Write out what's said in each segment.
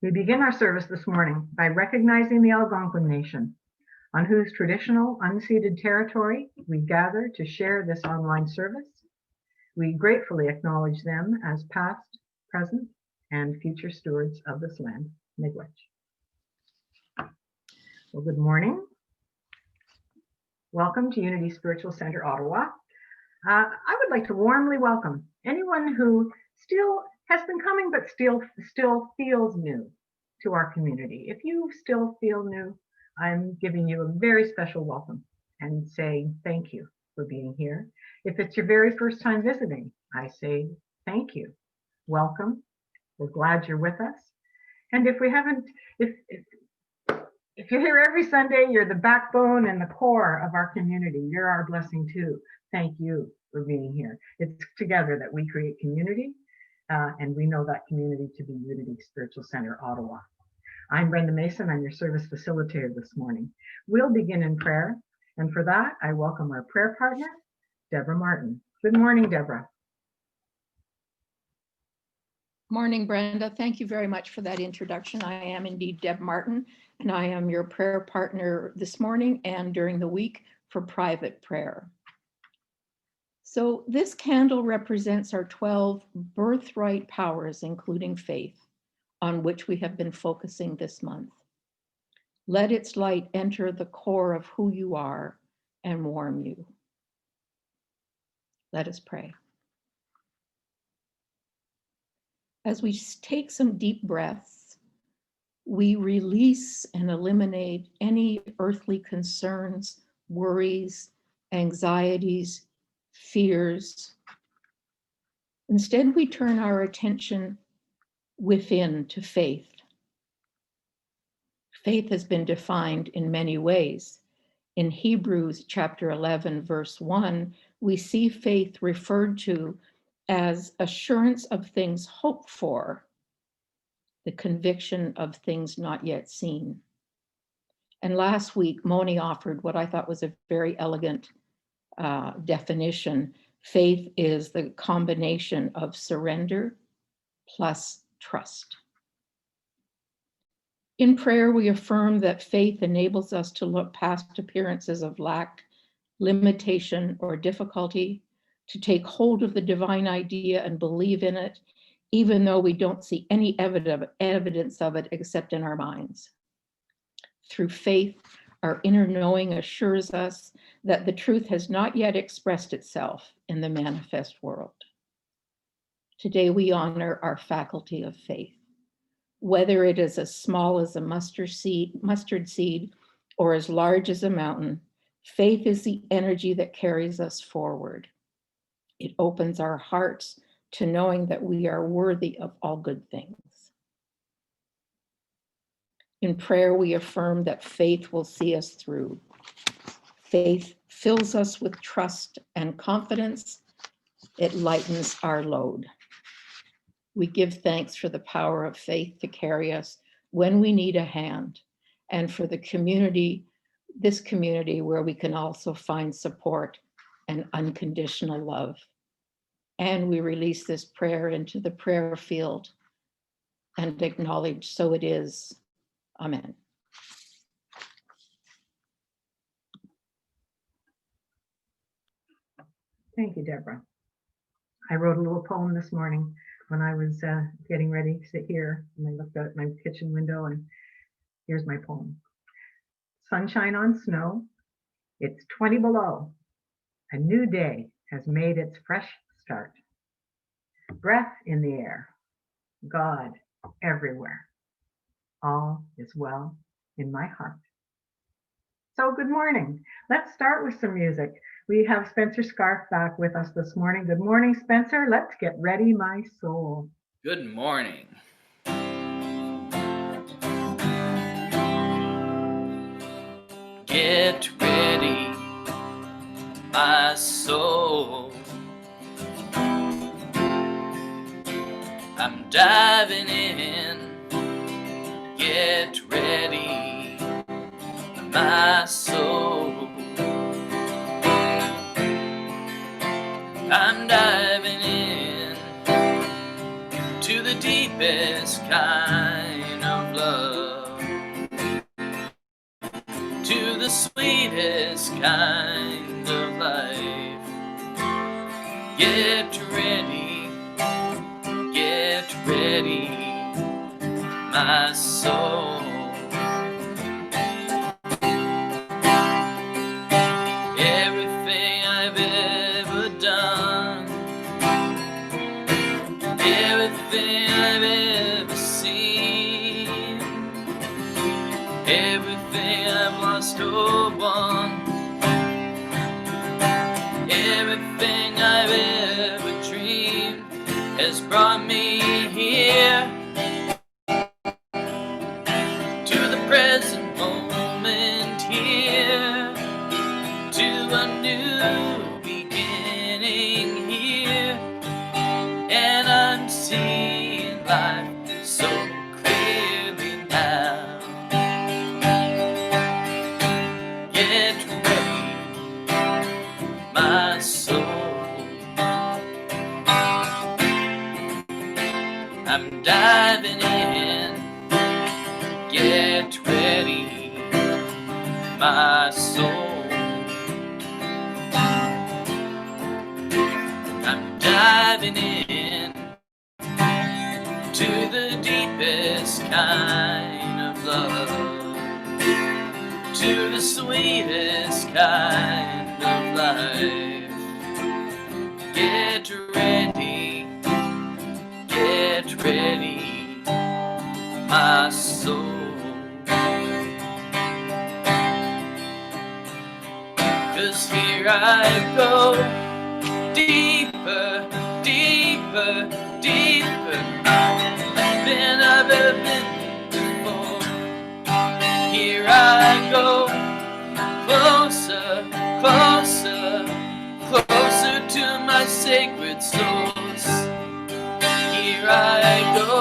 We begin our service this morning by recognizing the Algonquin Nation, on whose traditional unceded territory we gather to share this online service. We gratefully acknowledge them as past, present, and future stewards of this land. Miigwech. Well, good morning. Welcome to Unity Spiritual Center, Ottawa. I would like to warmly welcome anyone who still has been coming but still feels new to our community. If you still feel new, I'm giving you a very special welcome and saying thank you for being here. If it's your very first time visiting, I say thank you. Welcome. We're glad you're with us. And if you're here every Sunday, you're the backbone and the core of our community. You're our blessing too. Thank you for being here. It's together that we create community, and we know that community to be Unity Spiritual Center, Ottawa. I'm Brenda Mason. I'm your service facilitator this morning. We'll begin in prayer, and for that, I welcome our prayer partner, Deborah Martin. Good morning, Deborah. Morning, Brenda. Thank you very much for that introduction. I am indeed Deb Martin, and I am your prayer partner this morning and during the week for private prayer. So this candle represents our 12 birthright powers, including faith, on which we have been focusing this month. Let its light enter the core of who you are and warm you. Let us pray. As we take some deep breaths, we release and eliminate any earthly concerns, worries, anxieties, fears. Instead, we turn our attention within to faith. Faith has been defined in many ways. In Hebrews chapter 11, verse 1, we see faith referred to as assurance of things hoped for, the conviction of things not yet seen. And last week, Moni offered what I thought was a very elegant definition. Faith is the combination of surrender plus trust. In prayer, we affirm that faith enables us to look past appearances of lack, limitation, or difficulty, to take hold of the divine idea and believe in it, even though we don't see any evidence of it except in our minds. Through faith, our inner knowing assures us that the truth has not yet expressed itself in the manifest world. Today, we honor our faculty of faith. Whether it is as small as a mustard seed or as large as a mountain, faith is the energy that carries us forward. It opens our hearts to knowing that we are worthy of all good things. In prayer, we affirm that faith will see us through. Faith fills us with trust and confidence. It lightens our load. We give thanks for the power of faith to carry us when we need a hand, and for the community, this community where we can also find support and unconditional love. And we release this prayer into the prayer field and acknowledge, so it is. Amen. Thank you, Deborah. I wrote a little poem this morning when I was getting ready to sit here, and I looked out my kitchen window, and here's my poem. Sunshine on snow, it's 20 below. A new day has made its fresh start. Breath in the air, God everywhere. All is well in my heart. So good morning. Let's start with some music. We have Spencer Scarf back with us this morning. Good morning, Spencer. Let's get ready, my soul. Good morning. Get ready, my soul. I'm diving in. Get ready, my soul. I'm diving in to the deepest kind of sweetest kind of life. Get ready, my soul. Everything I've ever done, everything I've ever seen, everything I've lost or won, everything I've ever dreamed has brought me here to the present moment, here to a new beginning here, and I'm seeing life so clearly now. Get ready, my soul. I'm diving in. Get ready, my soul. I'm diving in to the deepest kind of love, to the sweetest kind of life. Get ready, my soul. 'Cause here I go, deeper, deeper, deeper than I've ever been before. Here I go, closer, closer, closer to my sacred source. Here I go,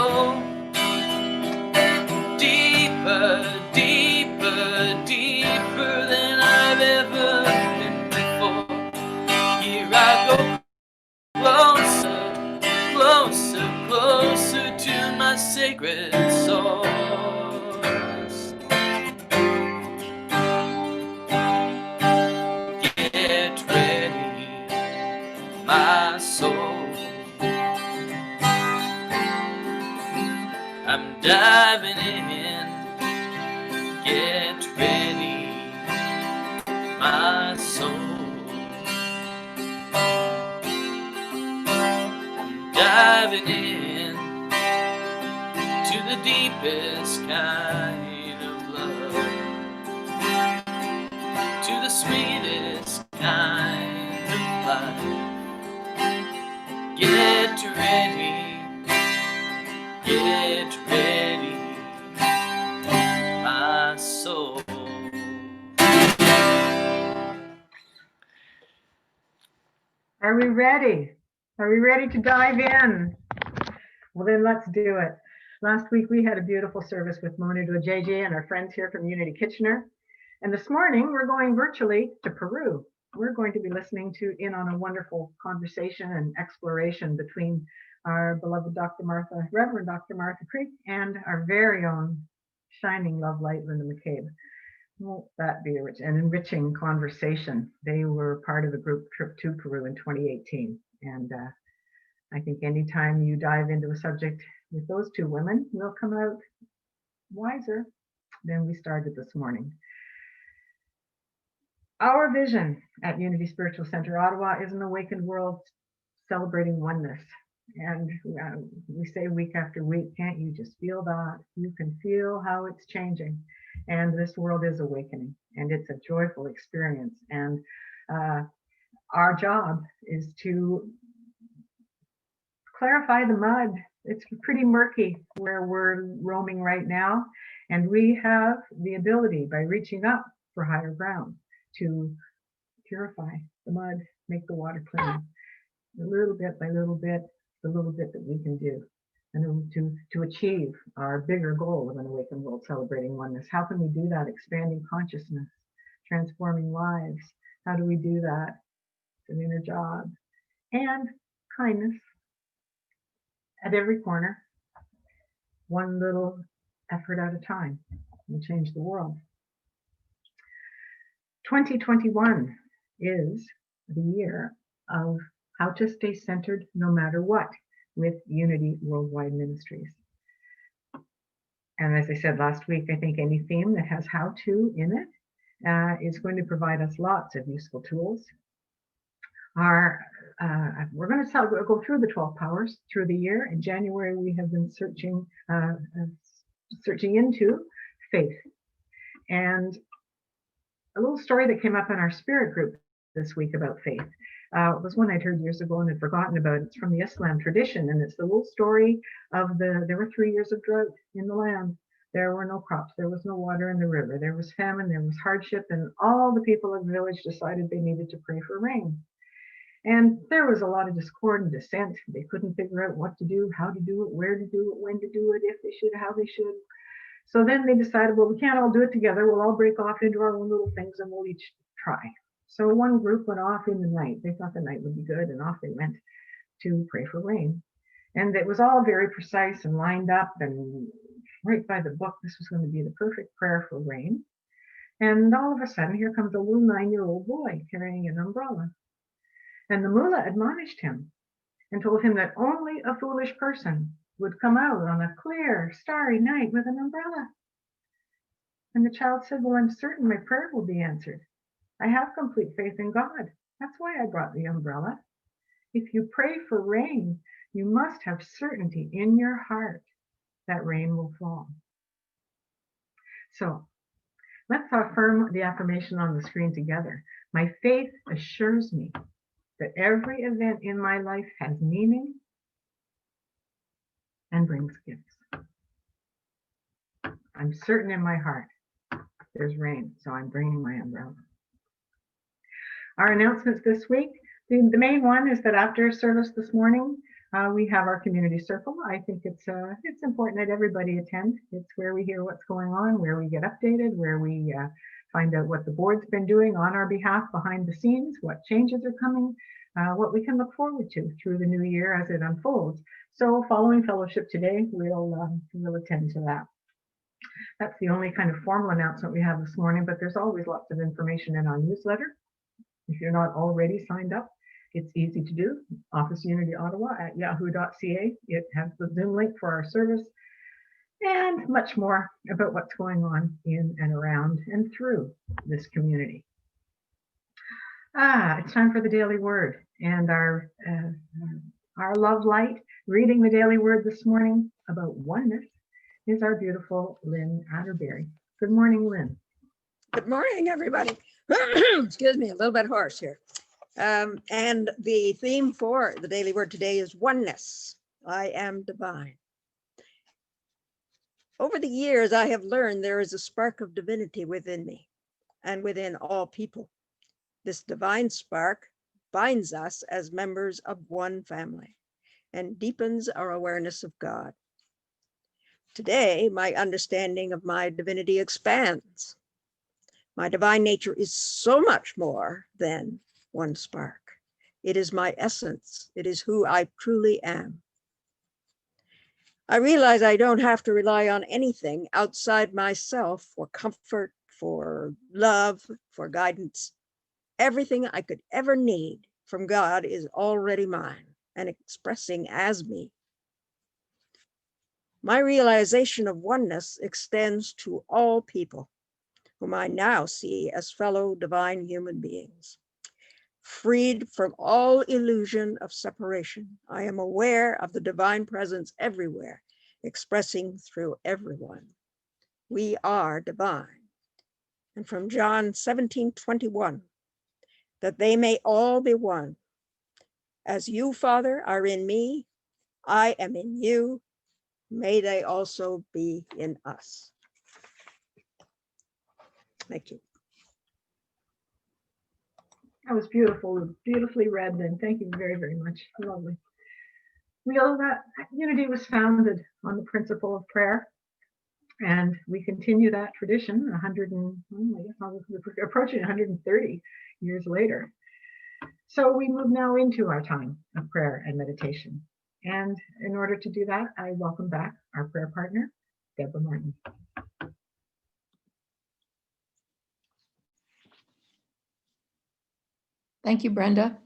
deeper, deeper, deeper than I've ever been before. Here I go, closer, closer, closer to my sacred source. Get ready, my soul. I'm diving in. Get ready, my soul. I'm diving in to the deepest kind of love, to the sweetest kind of life. Get ready, my soul. Are we ready? Are we ready to dive in? Well, then let's do it. Last week we had a beautiful service with Mona JJ and our friends here from Unity Kitchener. And this morning we're going virtually to Peru. We're going to be listening in on a wonderful conversation and exploration between our beloved Reverend Dr. Martha Creek, and our very own shining love light, Linda McCabe. Won't that be an enriching conversation? They were part of the group trip to Peru in 2018. And I think anytime you dive into a subject with those two women, we'll come out wiser than we started this morning. Our vision at Unity Spiritual Center Ottawa is an awakened world celebrating oneness. And we say week after week, can't you just feel that? You can feel how it's changing. And this world is awakening, and it's a joyful experience. And our job is to clarify the mud. It's pretty murky where we're roaming right now. And we have the ability, by reaching up for higher ground, to purify the mud, make the water clean. Little bit by little bit, the little bit that we can do, and to achieve our bigger goal of an awakened world celebrating oneness. How can we do that? Expanding consciousness, transforming lives. How do we do that? It's an inner job. And kindness at every corner, one little effort at a time will change the world. 2021 is the year of how to stay centered no matter what with Unity Worldwide Ministries. And as I said last week, I think any theme that has how to in it is going to provide us lots of useful tools. We're going to go through the 12 powers through the year. In January, we have been searching into faith. And a little story that came up in our spirit group this week about faith was one I'd heard years ago and had forgotten about. It's from the Islam tradition, and it's the little story of there were 3 years of drought in the land. There were no crops, there was no water in the river, there was famine, there was hardship, and all the people of the village decided they needed to pray for rain. And there was a lot of discord and dissent. They couldn't figure out what to do, how to do it, where to do it, when to do it, if they should, how they should. So then they decided, well, we can't all do it together. We'll all break off into our own little things and we'll each try. So one group went off in the night. They thought the night would be good, and off they went to pray for rain. And it was all very precise and lined up and right by the book. This was going to be the perfect prayer for rain. And all of a sudden, here comes a little 9-year-old boy carrying an umbrella. And the mullah admonished him and told him that only a foolish person would come out on a clear, starry night with an umbrella. And the child said, well, I'm certain my prayer will be answered. I have complete faith in God. That's why I brought the umbrella. If you pray for rain, you must have certainty in your heart that rain will fall. So let's affirm the affirmation on the screen together. My faith assures me that every event in my life has meaning and brings gifts. I'm certain in my heart there's rain, so I'm bringing my umbrella. Our announcements this week, the main one is that after service this morning, we have our community circle. I think it's important that everybody attend. It's where we hear what's going on, where we get updated, where we find out what the board's been doing on our behalf behind the scenes, what changes are coming, what we can look forward to through the new year as it unfolds. So following fellowship today, we'll attend to that. That's the only kind of formal announcement we have this morning, but there's always lots of information in our newsletter. If you're not already signed up, it's easy to do. Office Unity Ottawa at yahoo.ca. It has the Zoom link for our service and much more about what's going on in and around and through this community. It's time for the Daily Word, and our love light reading the Daily Word this morning about oneness is our beautiful Lynn Atterbury. Good morning, Lynn. Good morning, everybody. Excuse me, a little bit hoarse here. And the theme for the Daily Word today is oneness. I am divine. Over the years, I have learned there is a spark of divinity within me and within all people. This divine spark binds us as members of one family and deepens our awareness of God. Today, my understanding of my divinity expands. My divine nature is so much more than one spark. It is my essence. It is who I truly am. I realize I don't have to rely on anything outside myself for comfort, for love, for guidance. Everything I could ever need from God is already mine and expressing as me. My realization of oneness extends to all people, whom I now see as fellow divine human beings. Freed from all illusion of separation, I am aware of the divine presence everywhere, expressing through everyone. We are divine. And from John 17:21, that they may all be one. As you, Father, are in me, I am in you. May they also be in us. Thank you. That was beautiful, beautifully read, and thank you very, very much. Lovely. We know that Unity was founded on the principle of prayer, and we continue that tradition approaching 130 years later. So we move now into our time of prayer and meditation. And in order to do that, I welcome back our prayer partner, Deborah Martin. Thank you, Brenda.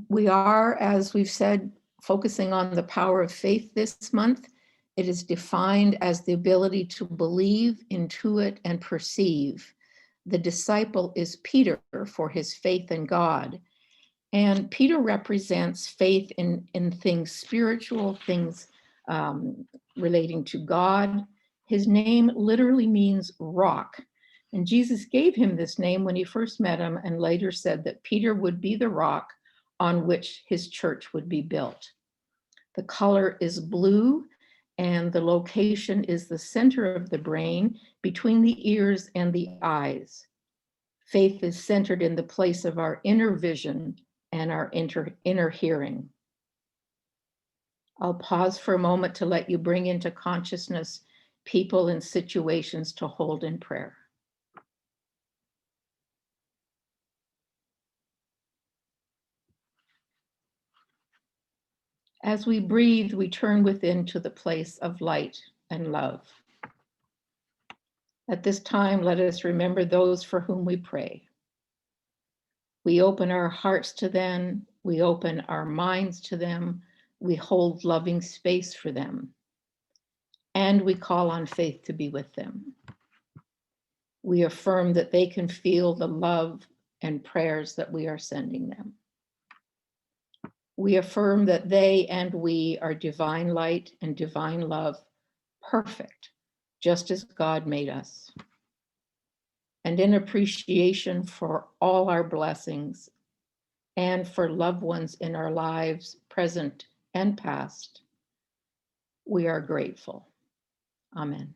We are, as we've said, focusing on the power of faith this month. It is defined as the ability to believe, intuit, and perceive. The disciple is Peter for his faith in God. And Peter represents faith in things spiritual, things relating to God. His name literally means rock. And Jesus gave him this name when he first met him, and later said that Peter would be the rock on which his church would be built. The color is blue, and the location is the center of the brain between the ears and the eyes. Faith is centered in the place of our inner vision and our inner hearing. I'll pause for a moment to let you bring into consciousness people and situations to hold in prayer. As we breathe, we turn within to the place of light and love. At this time, let us remember those for whom we pray. We open our hearts to them, we open our minds to them, we hold loving space for them, and we call on faith to be with them. We affirm that they can feel the love and prayers that we are sending them. We affirm that they and we are divine light and divine love, perfect, just as God made us. And in appreciation for all our blessings and for loved ones in our lives, present and past, we are grateful. Amen.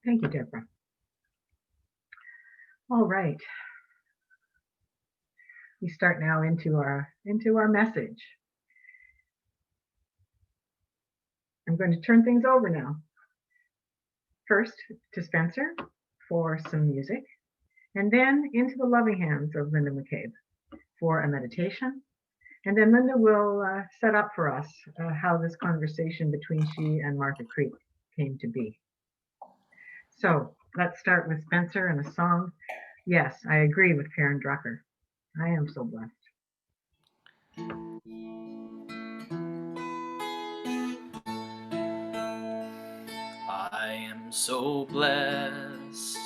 Thank you, Deborah. All right. We start now into our message. I'm going to turn things over now. First to Spencer for some music, and then into the loving hands of Linda McCabe for a meditation. And then Linda will set up for us how this conversation between she and Martha Creek came to be. So let's start with Spencer and a song. Yes, I agree with Karen Drucker. I am so blessed. I am so blessed.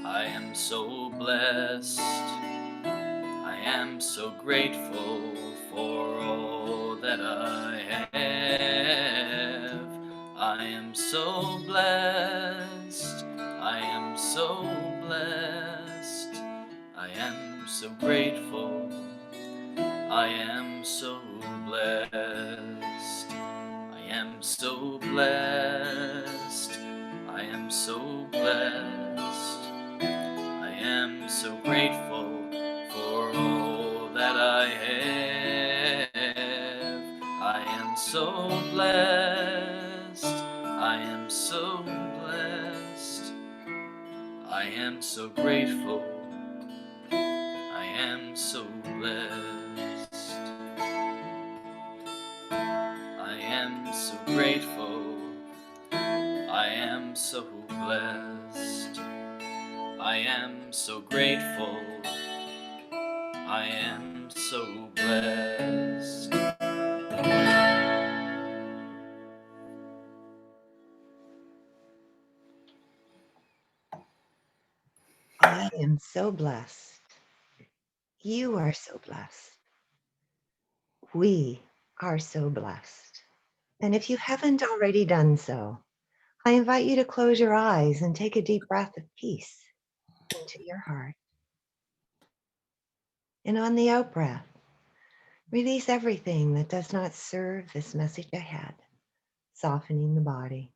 I am so blessed. I am so grateful for all that I have. I am so blessed. I am so blessed. I am so grateful. I am so blessed. I am so blessed. I am so blessed. I am so grateful for all that I have. I am so blessed. I am so blessed. I am so grateful. I am so blessed. I am so grateful. I am so blessed. I am so grateful. I am so blessed. I am so blessed. You are so blessed. We are so blessed. And if you haven't already done so, I invite you to close your eyes and take a deep breath of peace into your heart. And on the out breath, release everything that does not serve this message ahead, softening the body.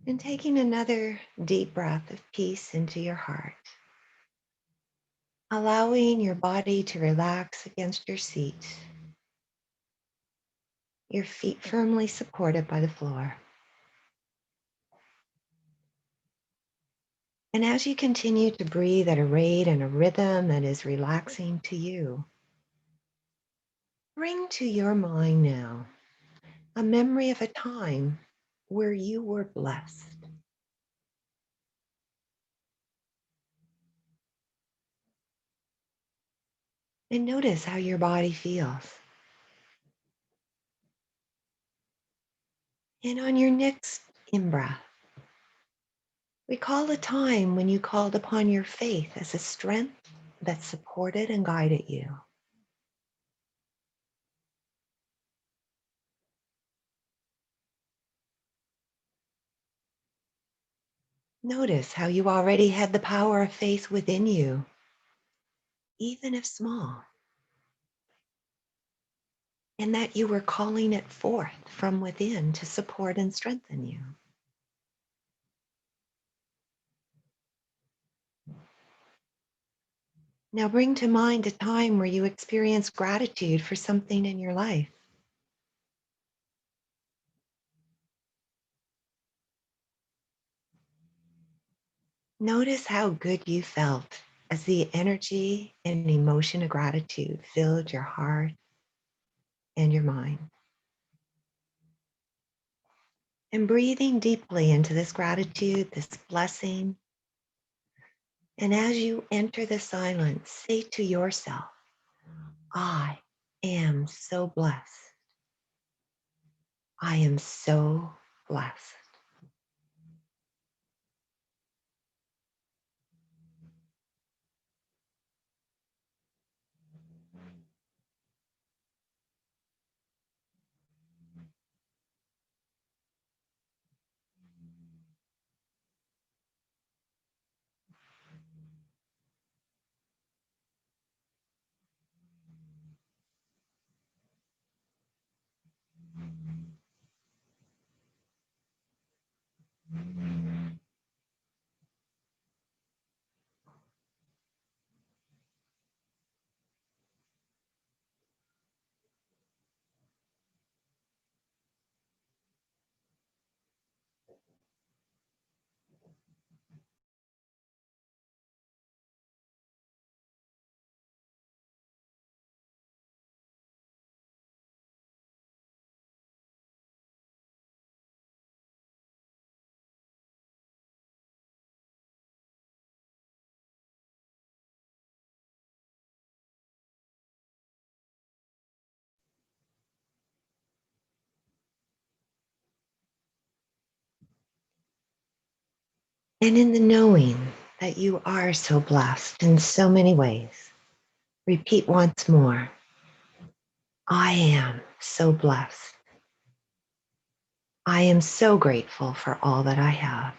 And taking another deep breath of peace into your heart, allowing your body to relax against your seat, your feet firmly supported by the floor. And as you continue to breathe at a rate and a rhythm that is relaxing to you, Bring to your mind now a memory of a time where you were blessed. And notice how your body feels. And on your next in-breath, recall a time when you called upon your faith as a strength that supported and guided you. Notice how you already had the power of faith within you, even if small, and that you were calling it forth from within to support and strengthen you. Now bring to mind a time where you experienced gratitude for something in your life. Notice how good you felt as the energy and emotion of gratitude filled your heart and your mind. And breathing deeply into this gratitude, this blessing. And as you enter the silence, say to yourself, I am so blessed. I am so blessed. And in the knowing that you are so blessed in so many ways, repeat once more, I am so blessed. I am so grateful for all that I have.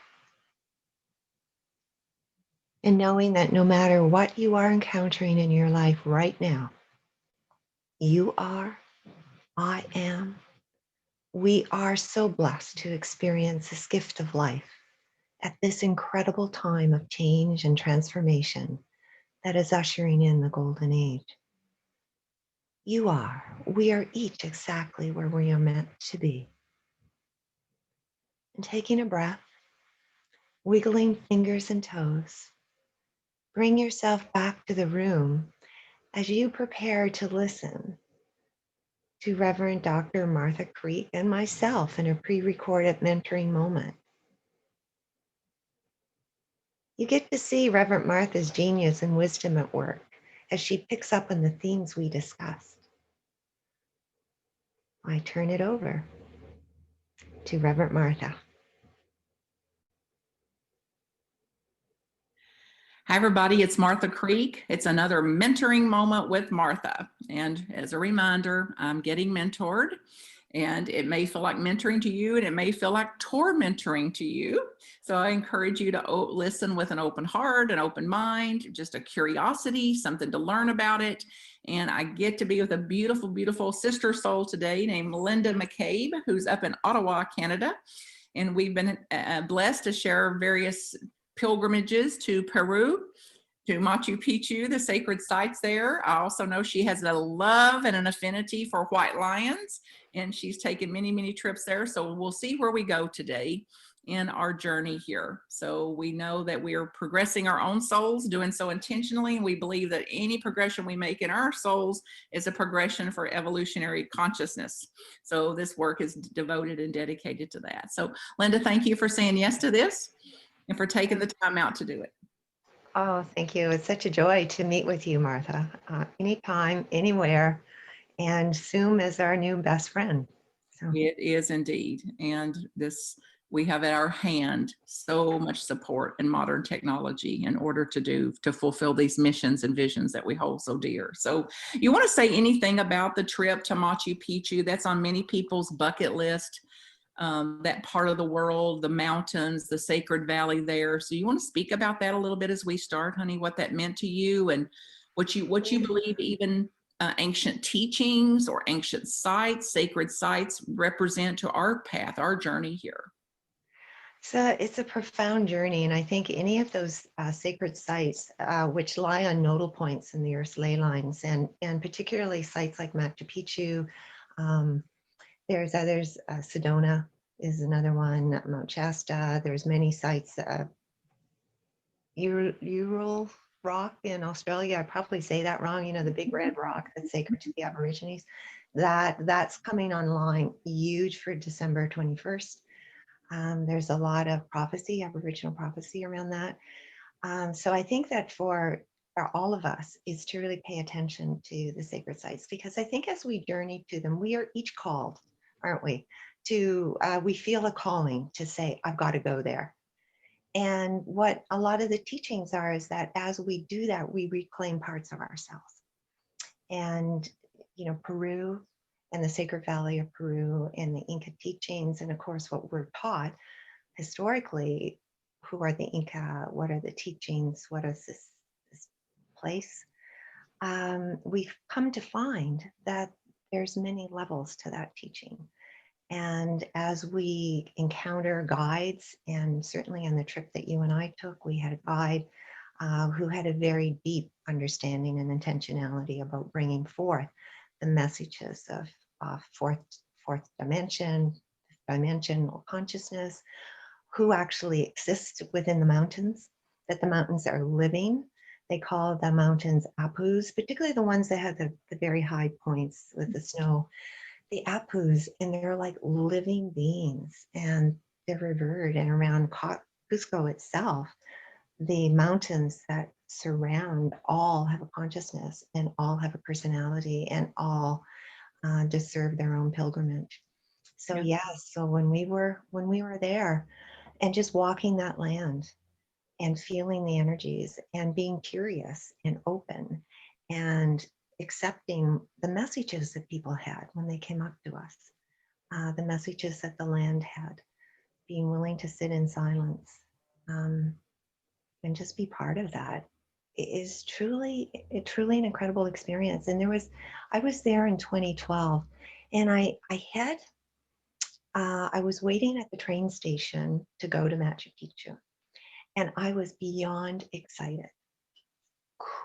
And knowing that no matter what you are encountering in your life right now, you are, I am, we are so blessed to experience this gift of life at this incredible time of change and transformation that is ushering in the golden age. You are, we are each exactly where we are meant to be. And taking a breath, wiggling fingers and toes, bring yourself back to the room as you prepare to listen to Reverend Dr. Martha Creek and myself in a pre-recorded mentoring moment. You get to see Reverend Martha's genius and wisdom at work as she picks up on the themes we discussed. I turn it over to Reverend Martha. Hi, everybody. It's Martha Creek. It's another mentoring moment with Martha. And as a reminder, I'm getting mentored, and it may feel like mentoring to you, and it may feel like tormentoring to you. So I encourage you to listen with an open heart, an open mind, just a curiosity, something to learn about it. And I get to be with a beautiful, beautiful sister soul today named Linda McCabe, who's up in Ottawa, Canada. And we've been blessed to share various pilgrimages to Peru, to Machu Picchu, the sacred sites there. I also know she has a love and an affinity for white lions, and she's taken many, many trips there. So we'll see where we go today. in our journey here. So we know that we are progressing our own souls, doing so intentionally. And we believe that any progression we make in our souls is a progression for evolutionary consciousness. So this work is devoted and dedicated to that. So Linda, thank you for saying yes to this and for taking the time out to do it. Oh, thank you. It's such a joy to meet with you, Martha. Anytime, anywhere. And Zoom is our new best friend. So It is indeed. And this, we have at our hand so much support in modern technology in order to fulfill these missions and visions that we hold so dear. So you want to say anything about the trip to Machu Picchu? That's on many people's bucket list. That part of the world, the mountains, the sacred valley there. So you want to speak about that a little bit as we start, honey, what that meant to you and what you believe even ancient teachings or ancient sites, sacred sites represent to our path, our journey here. so it's a profound journey. And I think any of those sacred sites, which lie on nodal points in the Earth's ley lines, and particularly sites like Machu Picchu, there's others, Sedona is another one, Mount Shasta, there's many sites, Ural Rock in Australia, I probably say that wrong, the big red rock that's sacred to the Aborigines, that's coming online huge for December 21st. There's a lot of prophecy, Aboriginal prophecy around that. So I think that for all of us is to really pay attention to the sacred sites, because I think as we journey to them, we are each called, aren't we? We feel a calling to say, I've got to go there. And what a lot of the teachings are is that as we do that, we reclaim parts of ourselves. And, Peru and the Sacred Valley of Peru and the Inca teachings, and of course, what we're taught historically, who are the Inca, what are the teachings, what is this place? We've come to find that there's many levels to that teaching. And as we encounter guides, and certainly on the trip that you and I took, we had a guide who had a very deep understanding and intentionality about bringing forth the messages of fourth dimensional consciousness, who actually exists within the mountains, that the mountains are living. They call the mountains apus, particularly the ones that have the very high points with the snow. The apus, and they're like living beings, and they're revered. And around Cusco itself, the mountains that surround all have a consciousness and all have a personality and all deserve their own pilgrimage. So yes, so when we were there and just walking that land and feeling the energies and being curious and open and accepting the messages that people had when they came up to us, the messages that the land had, being willing to sit in silence and just be part of that is truly an incredible experience. And I was there in 2012, and I was waiting at the train station to go to Machu Picchu, and I was beyond excited.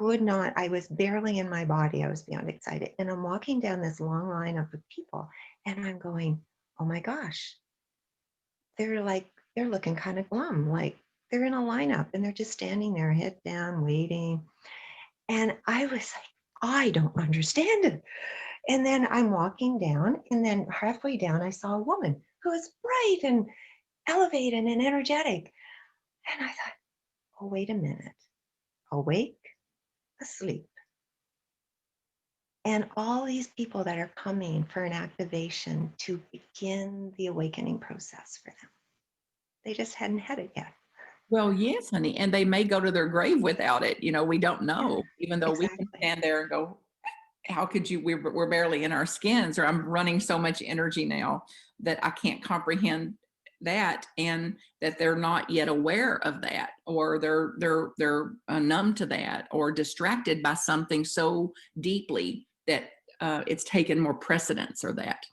I was barely in my body. I was beyond excited. And I'm walking down this long line of people, and I'm going, oh my gosh, they're looking kind of glum, like they're in a lineup and they're just standing there, head down, waiting. And I was like, I don't understand it. And then I'm walking down, and then halfway down, I saw a woman who was bright and elevated and energetic. And I thought, oh, wait a minute, awake, asleep. And all these people that are coming for an activation to begin the awakening process for them. They just hadn't had it yet. Well, yes, honey. And they may go to their grave without it. We don't know, even though we can stand there and go, how could you, we're barely in our skins, or I'm running so much energy now that I can't comprehend that, and that they're not yet aware of that, or they're numb to that, or distracted by something so deeply that it's taken more precedence, or that.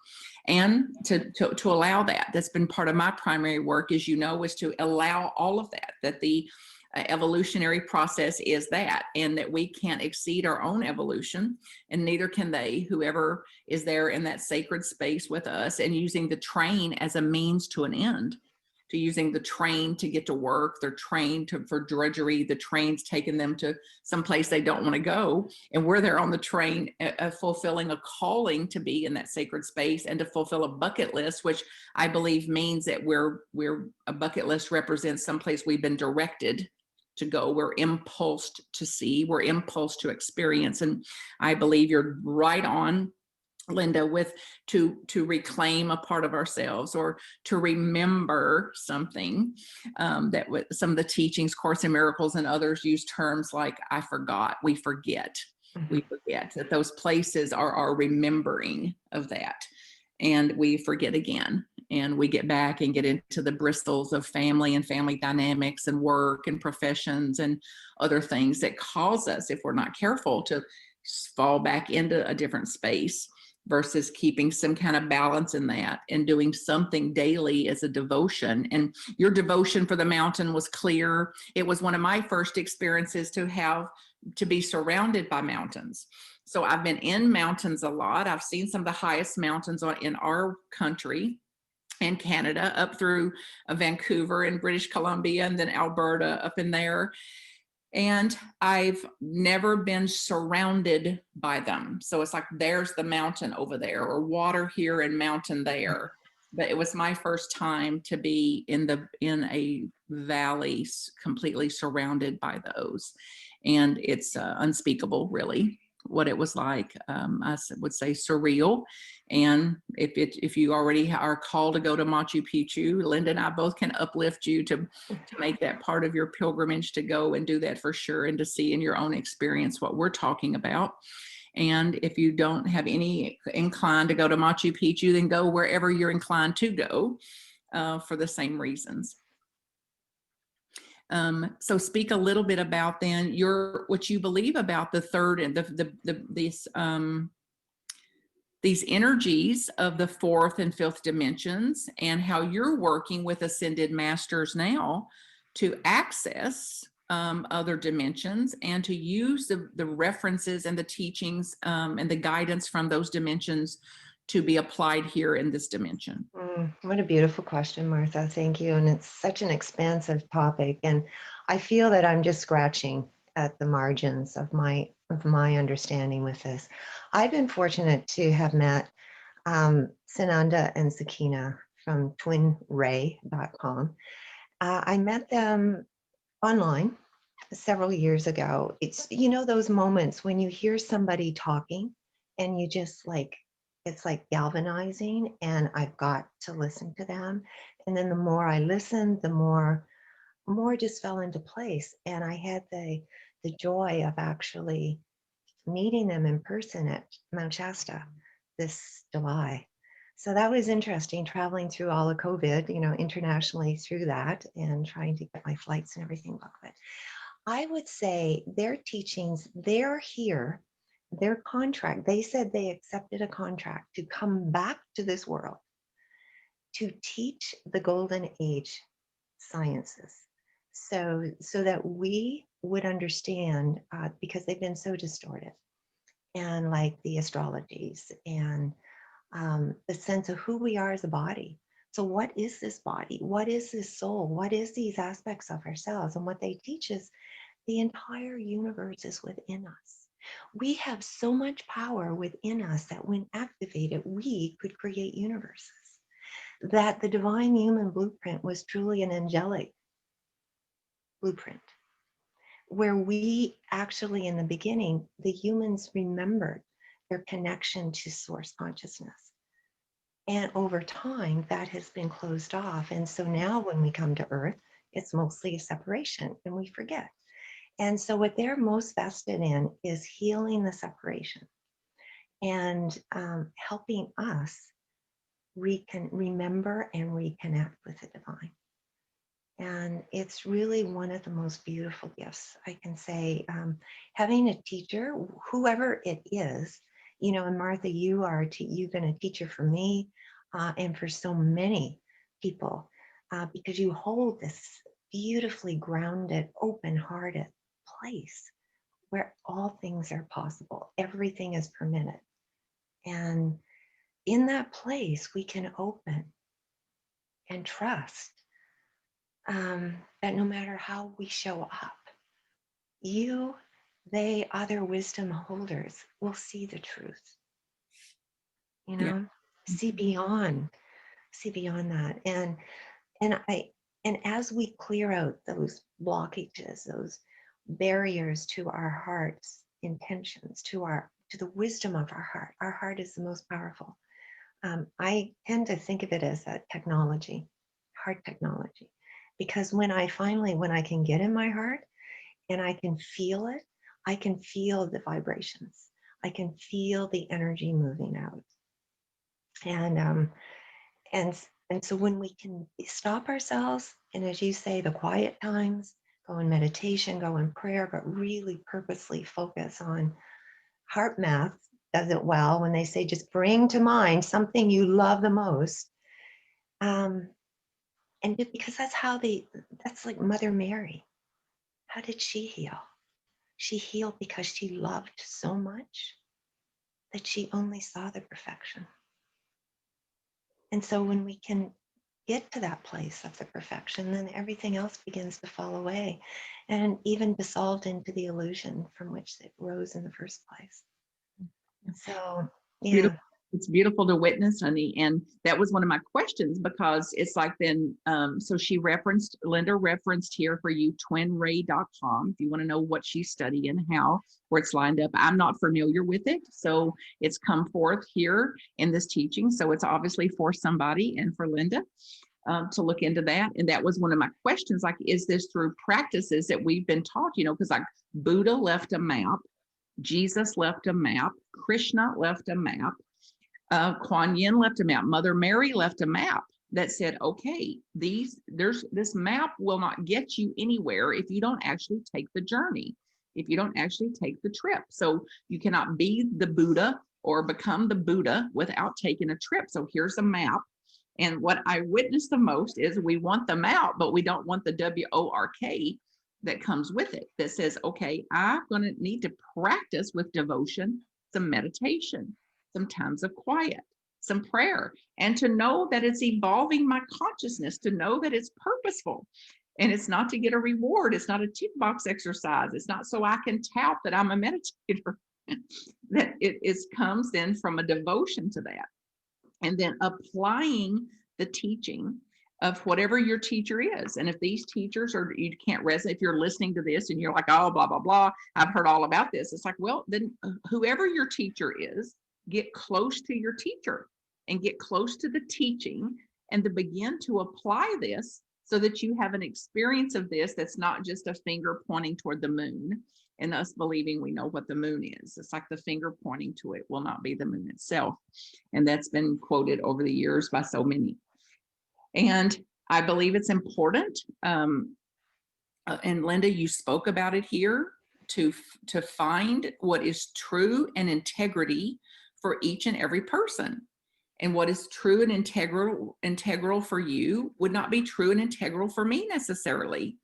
And to allow that, that's been part of my primary work, as you know, is to allow all of that the evolutionary process is that, and that we can't exceed our own evolution, and neither can they, whoever is there in that sacred space with us, and using the train as a means to an end, using the train to get to work. They're trained for drudgery. The train's taking them to some place they don't want to go. And we're there on the train, fulfilling a calling to be in that sacred space and to fulfill a bucket list, which I believe means that a bucket list represents someplace we've been directed to go. We're impulsed to see, we're impulsed to experience. And I believe you're right on, Linda, with to reclaim a part of ourselves or to remember something, that with some of the teachings, Course in Miracles and others use terms like I forgot, we forget. We forget that those places are our remembering of that, and we forget again, and we get back and get into the bristles of family and family dynamics and work and professions and other things that cause us, if we're not careful, to fall back into a different space, versus keeping some kind of balance in that and doing something daily as a devotion. And your devotion for the mountain was clear. It was one of my first experiences to be surrounded by mountains. So I've been in mountains a lot. I've seen some of the highest mountains in our country and Canada, up through Vancouver and British Columbia, and then Alberta up in there. And I've never been surrounded by them. So it's like, there's the mountain over there, or water here and mountain there. But it was my first time to be in a valley completely surrounded by those. And it's unspeakable, really, what it was like. I would say surreal. And if you already are called to go to Machu Picchu, Linda and I both can uplift you to make that part of your pilgrimage, to go and do that for sure, and to see in your own experience what we're talking about. And if you don't have any inclined to go to Machu Picchu, then go wherever you're inclined to go, for the same reasons. So speak a little bit about then what you believe about the third and these energies of the fourth and fifth dimensions, and how you're working with ascended masters now to access other dimensions, and to use the references and the teachings and the guidance from those dimensions to be applied here in this dimension. What a beautiful question, Martha. Thank you. And it's such an expansive topic. And I feel that I'm just scratching at the margins of my understanding with this. I've been fortunate to have met Sananda and Sakina from twinray.com. I met them online several years ago. It's, those moments when you hear somebody talking and you just it's like galvanizing, and I've got to listen to them. And then the more I listened, the more just fell into place. And I had the joy of actually meeting them in person at Mount Shasta this July. So that was interesting, traveling through all of COVID, internationally through that, and trying to get my flights and everything booked. But I would say their teachings, they're here, their contract, they said they accepted a contract to come back to this world to teach the golden age sciences, so that we would understand, because they've been so distorted, and like the astrologies and the sense of who we are as a body. So what is this body? What is this soul? What is these aspects of ourselves? And what they teach is the entire universe is within us. We have so much power within us that when activated, we could create universes. That the divine human blueprint was truly an angelic blueprint, where we actually, in the beginning, the humans remembered their connection to source consciousness. And over time, that has been closed off. And so now when we come to Earth, it's mostly a separation, and we forget. And so what they're most vested in is healing the separation and helping us remember and reconnect with the divine. And it's really one of the most beautiful gifts, I can say. Having a teacher, whoever it is, and Martha, you're been a teacher for me and for so many people, because you hold this beautifully grounded, open-hearted place where all things are possible. Everything is permitted. And in that place, we can open and trust that no matter how we show up, they, other wisdom holders, will see the truth, you Yeah. know, see beyond that. And as we clear out those blockages, those barriers to our heart's intentions, to the wisdom of our heart is the most powerful. I tend to think of it as a technology, heart technology, because when I can get in my heart and I can feel it, I can feel the vibrations, I can feel the energy moving out. And and so when we can stop ourselves, and as you say, the quiet times, go in meditation, go in prayer, but really purposely focus on heart math does it well when they say just bring to mind something you love the most. Because that's like Mother Mary. How did she heal? She healed because she loved so much that she only saw the perfection. And so when we can get to that place of the perfection, then everything else begins to fall away and even dissolved into the illusion from which it rose in the first place. So, yeah. Beautiful. It's beautiful to witness, honey. And that was one of my questions, because it's like then, so Linda referenced here for you, twinray.com. If you want to know what she studied and how, where it's lined up. I'm not familiar with it. So it's come forth here in this teaching. So it's obviously for somebody and for Linda to look into that. And that was one of my questions, like, is this through practices that we've been taught, because like Buddha left a map, Jesus left a map, Krishna left a map, Kuan Yin left a map, Mother Mary left a map that said, okay, this map will not get you anywhere if you don't actually take the journey, if you don't actually take the trip. So you cannot be the Buddha or become the Buddha without taking a trip. So here's a map. And what I witnessed the most is we want the map, but we don't want the WORK that comes with it, that says, okay, I'm going to need to practice with devotion, some meditation, some times of quiet, some prayer, and to know that it's evolving my consciousness, to know that it's purposeful. And it's not to get a reward. It's not a tick box exercise. It's not so I can tout that I'm a meditator. That it comes then from a devotion to that. And then applying the teaching of whatever your teacher is. And if these teachers you can't resonate, if you're listening to this and you're like, oh, blah, blah, blah, I've heard all about this. It's like, well, then whoever your teacher is, get close to your teacher and get close to the teaching and to begin to apply this so that you have an experience of this that's not just a finger pointing toward the moon and us believing we know what the moon is. It's like the finger pointing to it will not be the moon itself. And that's been quoted over the years by so many. And I believe it's important. And Linda, you spoke about it here, to find what is true and integrity for each and every person. And what is true and integral for you would not be true and integral for me necessarily.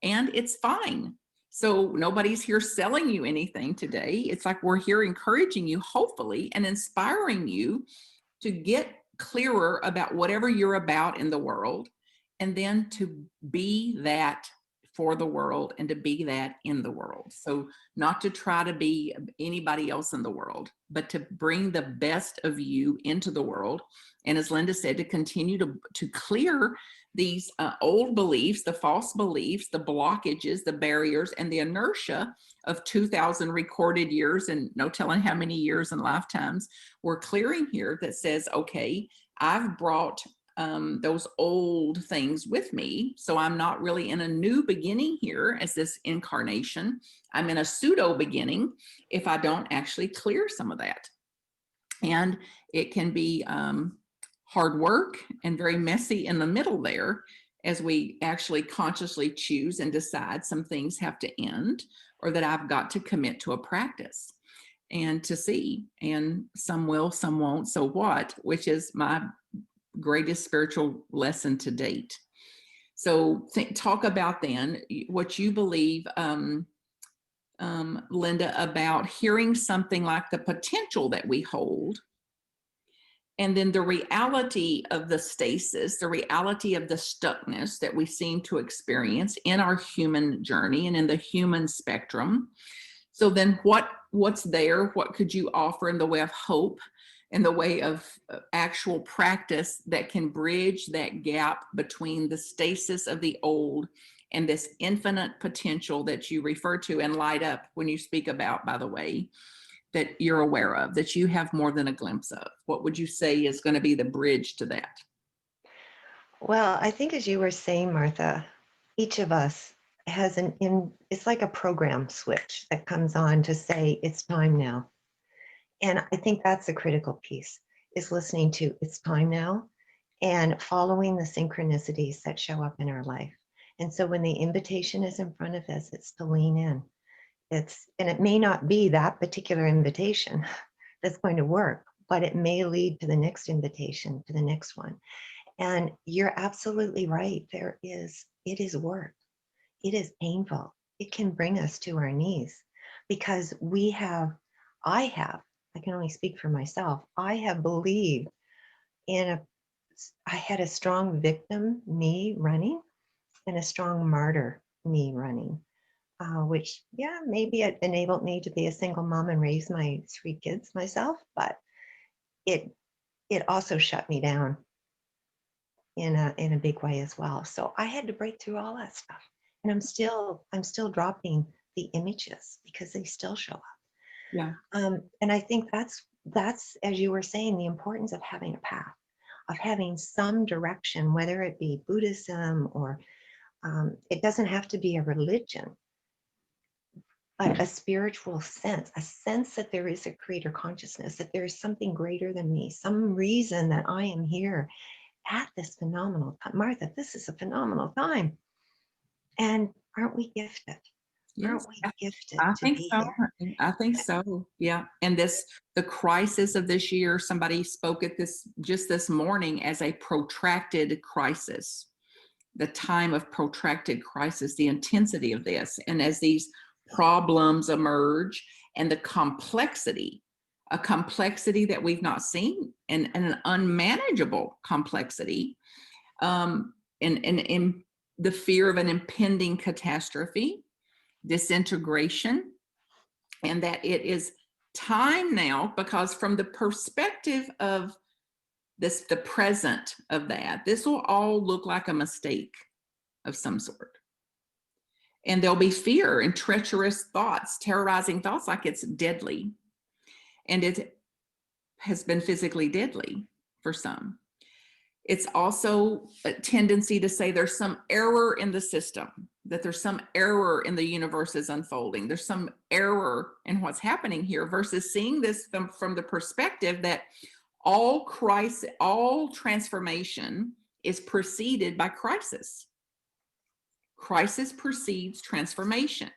And it's fine. So nobody's here selling you anything today. It's like we're here encouraging you, hopefully, and inspiring you to get clearer about whatever you're about in the world, and then to be that for the world and to be that in the world. So not to try to be anybody else in the world, but to bring the best of you into the world. And as Linda said, to continue to clear these old beliefs, the false beliefs, the blockages, the barriers, and the inertia of 2,000 recorded years, and no telling how many years and lifetimes we're clearing here, that says, okay, I've brought those old things with me. So I'm not really in a new beginning here as this incarnation. I'm in a pseudo beginning if I don't actually clear some of that. And it can be hard work and very messy in the middle there, as we actually consciously choose and decide some things have to end, or that I've got to commit to a practice and to see. And some will, some won't. So what? Which is my greatest spiritual lesson to date. So talk about then what you believe, Linda, about hearing something like the potential that we hold And then the reality of the stasis, the reality of the stuckness that we seem to experience in our human journey and in the human spectrum. So then what's there? What could you offer in the way of hope, in the way of actual practice that can bridge that gap between the stasis of the old and this infinite potential that you refer to and light up when you speak about, by the way, that you're aware of, that you have more than a glimpse of? What would you say is going to be the bridge to that? Well, I think as you were saying, Martha, each of us has it's like a program switch that comes on to say, it's time now. And I think that's the critical piece, is listening to it's time now and following the synchronicities that show up in our life. And so when the invitation is in front of us, it's to lean in. And it may not be that particular invitation that's going to work, but it may lead to the next invitation, to the next one. And you're absolutely right. It is work. It is painful. It can bring us to our knees because I can only speak for myself. I have believed I had a strong victim, me running, and a strong martyr, me running. Which, yeah, maybe it enabled me to be a single mom and raise my 3 kids myself, but it also shut me down in a big way as well. So I had to break through all that stuff, and I'm still dropping the images because they still show up. Yeah. And I think that's as you were saying, the importance of having a path, of having some direction, whether it be Buddhism or it doesn't have to be a religion. But a spiritual sense, a sense that there is a creator consciousness, that there is something greater than me, some reason that I am here at this phenomenal time. Martha, this is a phenomenal time. And aren't we gifted? Yes, Aren't we gifted I to think be so. here? I think so. Yeah. And the crisis of this year, somebody spoke at this just this morning as a protracted crisis, the time of protracted crisis, the intensity of this. And as these problems emerge and the complexity, a complexity that we've not seen, and an unmanageable complexity, and the fear of an impending catastrophe, disintegration, and that it is time now, because from the perspective of the present of that, this will all look like a mistake of some sort. And there'll be fear and treacherous thoughts, terrorizing thoughts, like it's deadly. And it has been physically deadly for some. It's also a tendency to say there's some error in the system, that there's some error in the universe is unfolding. There's some error in what's happening here, versus seeing this from the perspective that all crisis, all transformation is preceded by crisis. Crisis precedes transformation.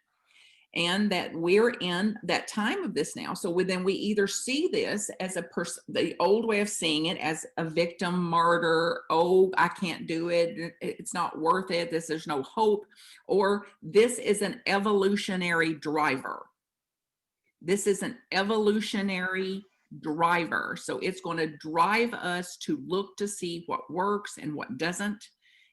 And that we're in that time of this now. So then we either see this as the old way of seeing it as a victim, martyr, oh, I can't do it, it's not worth it, there's no hope, or this is an evolutionary driver. This is an evolutionary driver. So it's going to drive us to look to see what works and what doesn't,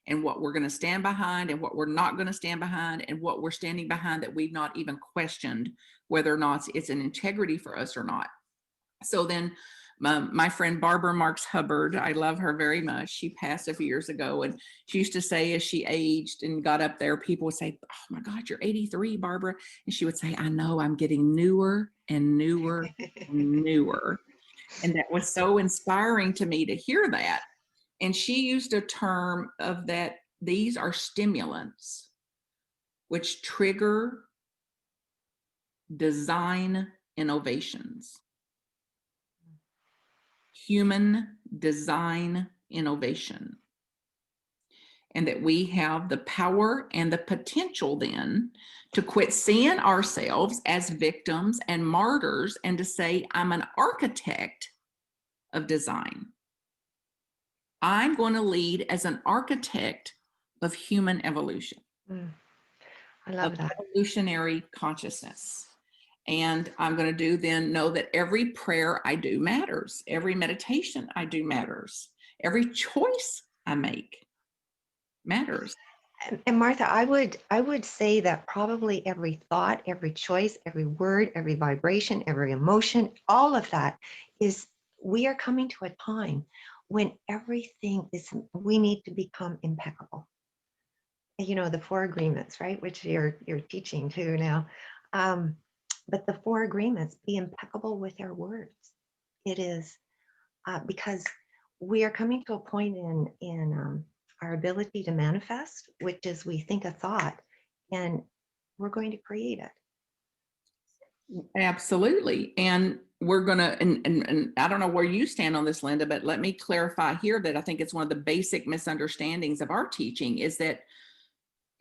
and what we're going to stand behind and what we're not going to stand behind, and what we're standing behind that we've not even questioned whether or not it's an integrity for us or not. So then my friend Barbara Marks Hubbard, I love her very much. She passed a few years ago, and she used to say, as she aged and got up there, people would say, oh my God, you're 83, Barbara. And she would say, I know, I'm getting newer and newer and newer. And that was so inspiring to me to hear that. And she used a term of that these are stimulants which trigger design innovations. Human design innovation. And that we have the power and the potential then to quit seeing ourselves as victims and martyrs, and to say, I'm an architect of design. I'm going to lead as an architect of human evolution. I love that. Evolutionary consciousness. And I'm going to do then know that every prayer I do matters. Every meditation I do matters. Every choice I make matters. And Martha, I would say that probably every thought, every choice, every word, every vibration, every emotion, all of that is, we are coming to a time when everything is, we need to become impeccable. You know, the 4 agreements, right? Which you're teaching too now. But the 4 agreements, be impeccable with our words. It is because we are coming to a point in our ability to manifest, which is we think a thought and we're going to create it. Absolutely. And we're going to, and I don't know where you stand on this, Linda, but let me clarify here that I think it's one of the basic misunderstandings of our teaching is that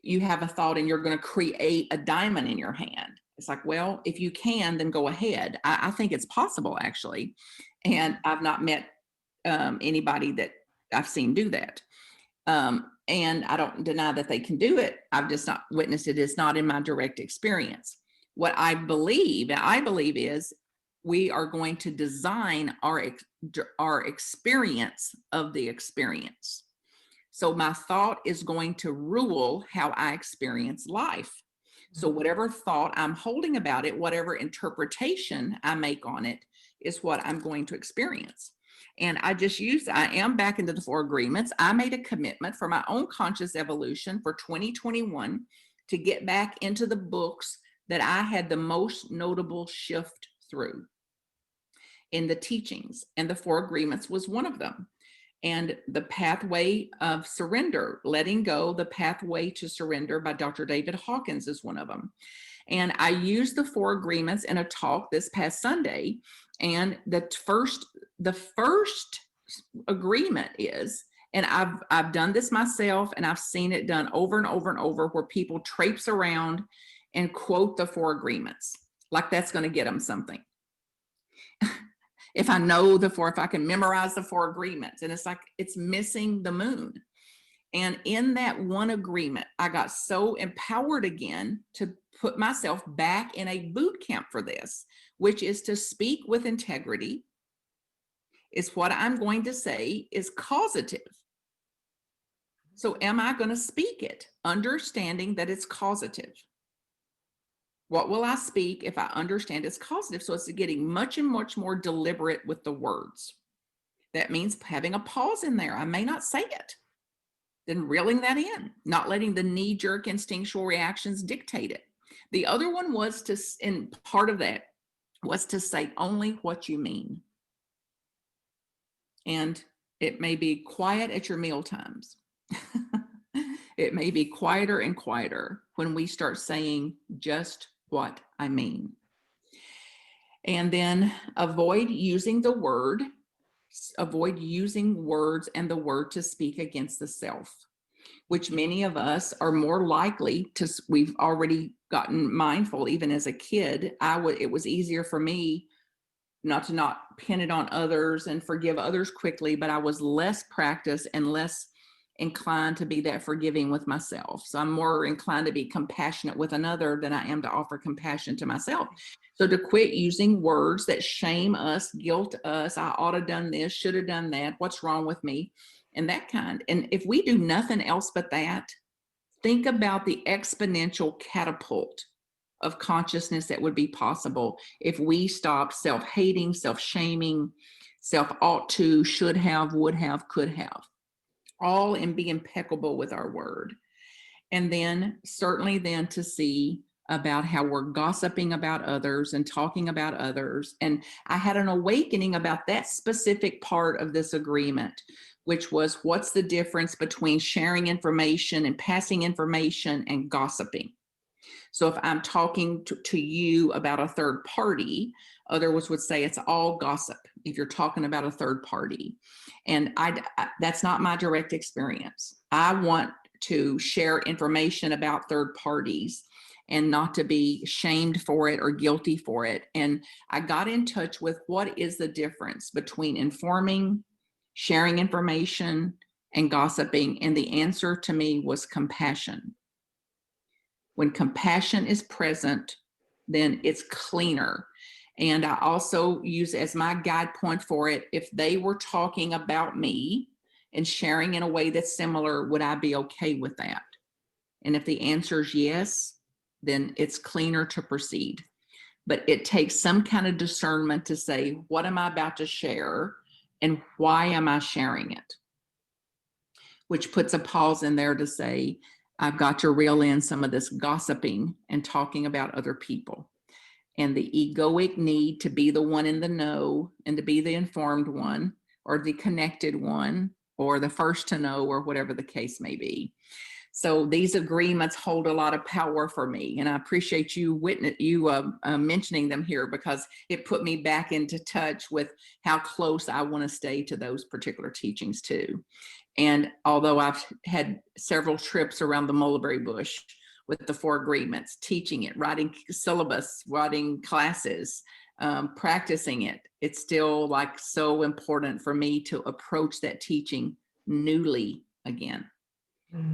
you have a thought and you're going to create a diamond in your hand. It's like, well, if you can, then go ahead. I think it's possible, actually. And I've not met anybody that I've seen do that. And I don't deny that they can do it. I've just not witnessed it. It's not in my direct experience. What I believe is we are going to design our experience of the experience. So my thought is going to rule how I experience life. So whatever thought I'm holding about it, whatever interpretation I make on it is what I'm going to experience. And I am back into the 4 agreements. I made a commitment for my own conscious evolution for 2021 to get back into the books that I had the most notable shift through in the teachings. And the 4 agreements was one of them. And the pathway of surrender, letting go, the pathway to surrender by Dr. David Hawkins is one of them. And I used the 4 agreements in a talk this past Sunday. And the first agreement is, and I've done this myself and I've seen it done over and over and over, where people traipse around and quote the 4 agreements like that's going to get them something. If I know if I can memorize the 4 agreements, and it's like, it's missing the moon. And in that one agreement, I got so empowered again to put myself back in a boot camp for this, which is to speak with integrity. Is what I'm going to say is causative. So am I going to speak it, understanding that it's causative? What will I speak if I understand it's causative? So it's getting much and much more deliberate with the words. That means having a pause in there. I may not say it. Then reeling that in, not letting the knee-jerk instinctual reactions dictate it. The other one was and part of that was to say only what you mean. And it may be quiet at your meal times. It may be quieter and quieter when we start saying just what I mean. And then avoid using words and the word to speak against the self, which many of us are more likely to. We've already gotten mindful, even as a kid. It was easier for me not pin it on others and forgive others quickly, but I was less practiced and less inclined to be that forgiving with myself. So I'm more inclined to be compassionate with another than I am to offer compassion to myself. So to quit using words that shame us, guilt us, I ought to have done this, should have done that, what's wrong with me, and that kind. And if we do nothing else but that, think about the exponential catapult of consciousness that would be possible if we stopped self-hating, self-shaming, self-ought to, should have, would have, could have, all, and be impeccable with our word. And then certainly then to see about how we're gossiping about others and talking about others. And I had an awakening about that specific part of this agreement, which was, what's the difference between sharing information and passing information and gossiping? So if I'm talking to you about a third party, others would say it's all gossip if you're talking about a third party. And that's not my direct experience. I want to share information about third parties and not to be shamed for it or guilty for it. And I got in touch with what is the difference between informing, sharing information, and gossiping. And the answer to me was compassion. When compassion is present, then it's cleaner. And I also use as my guide point for it, if they were talking about me and sharing in a way that's similar, would I be okay with that? And if the answer is yes, then it's cleaner to proceed. But it takes some kind of discernment to say, what am I about to share and why am I sharing it? Which puts a pause in there to say, I've got to reel in some of this gossiping and talking about other people. And the egoic need to be the one in the know and to be the informed one or the connected one or the first to know or whatever the case may be. So these agreements hold a lot of power for me, and I appreciate you mentioning them here, because it put me back into touch with how close I want to stay to those particular teachings too. And although I've had several trips around the mulberry bush with the 4 agreements, teaching it, writing syllabus, writing classes, practicing it, it's still like so important for me to approach that teaching newly again.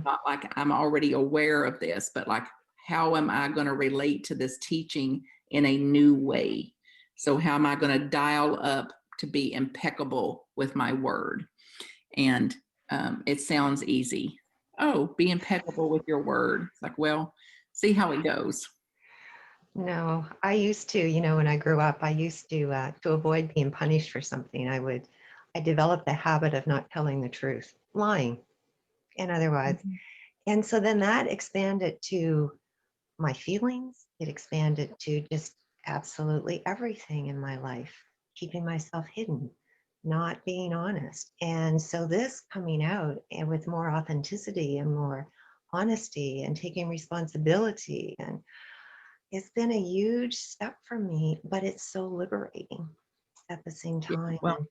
Not like I'm already aware of this, but like, how am I going to relate to this teaching in a new way? So how am I going to dial up to be impeccable with my word? And it sounds easy. Oh, be impeccable with your word. It's like, well, see how it goes. No, I used to, when I grew up, I used to avoid being punished for something. I developed the habit of not telling the truth, lying, in other words. And so then that expanded to my feelings. It expanded to just absolutely everything in my life, keeping myself hidden, not being honest. And so this coming out and with more authenticity and more honesty and taking responsibility, and it's been a huge step for me, but it's so liberating at the same Yeah, time. well,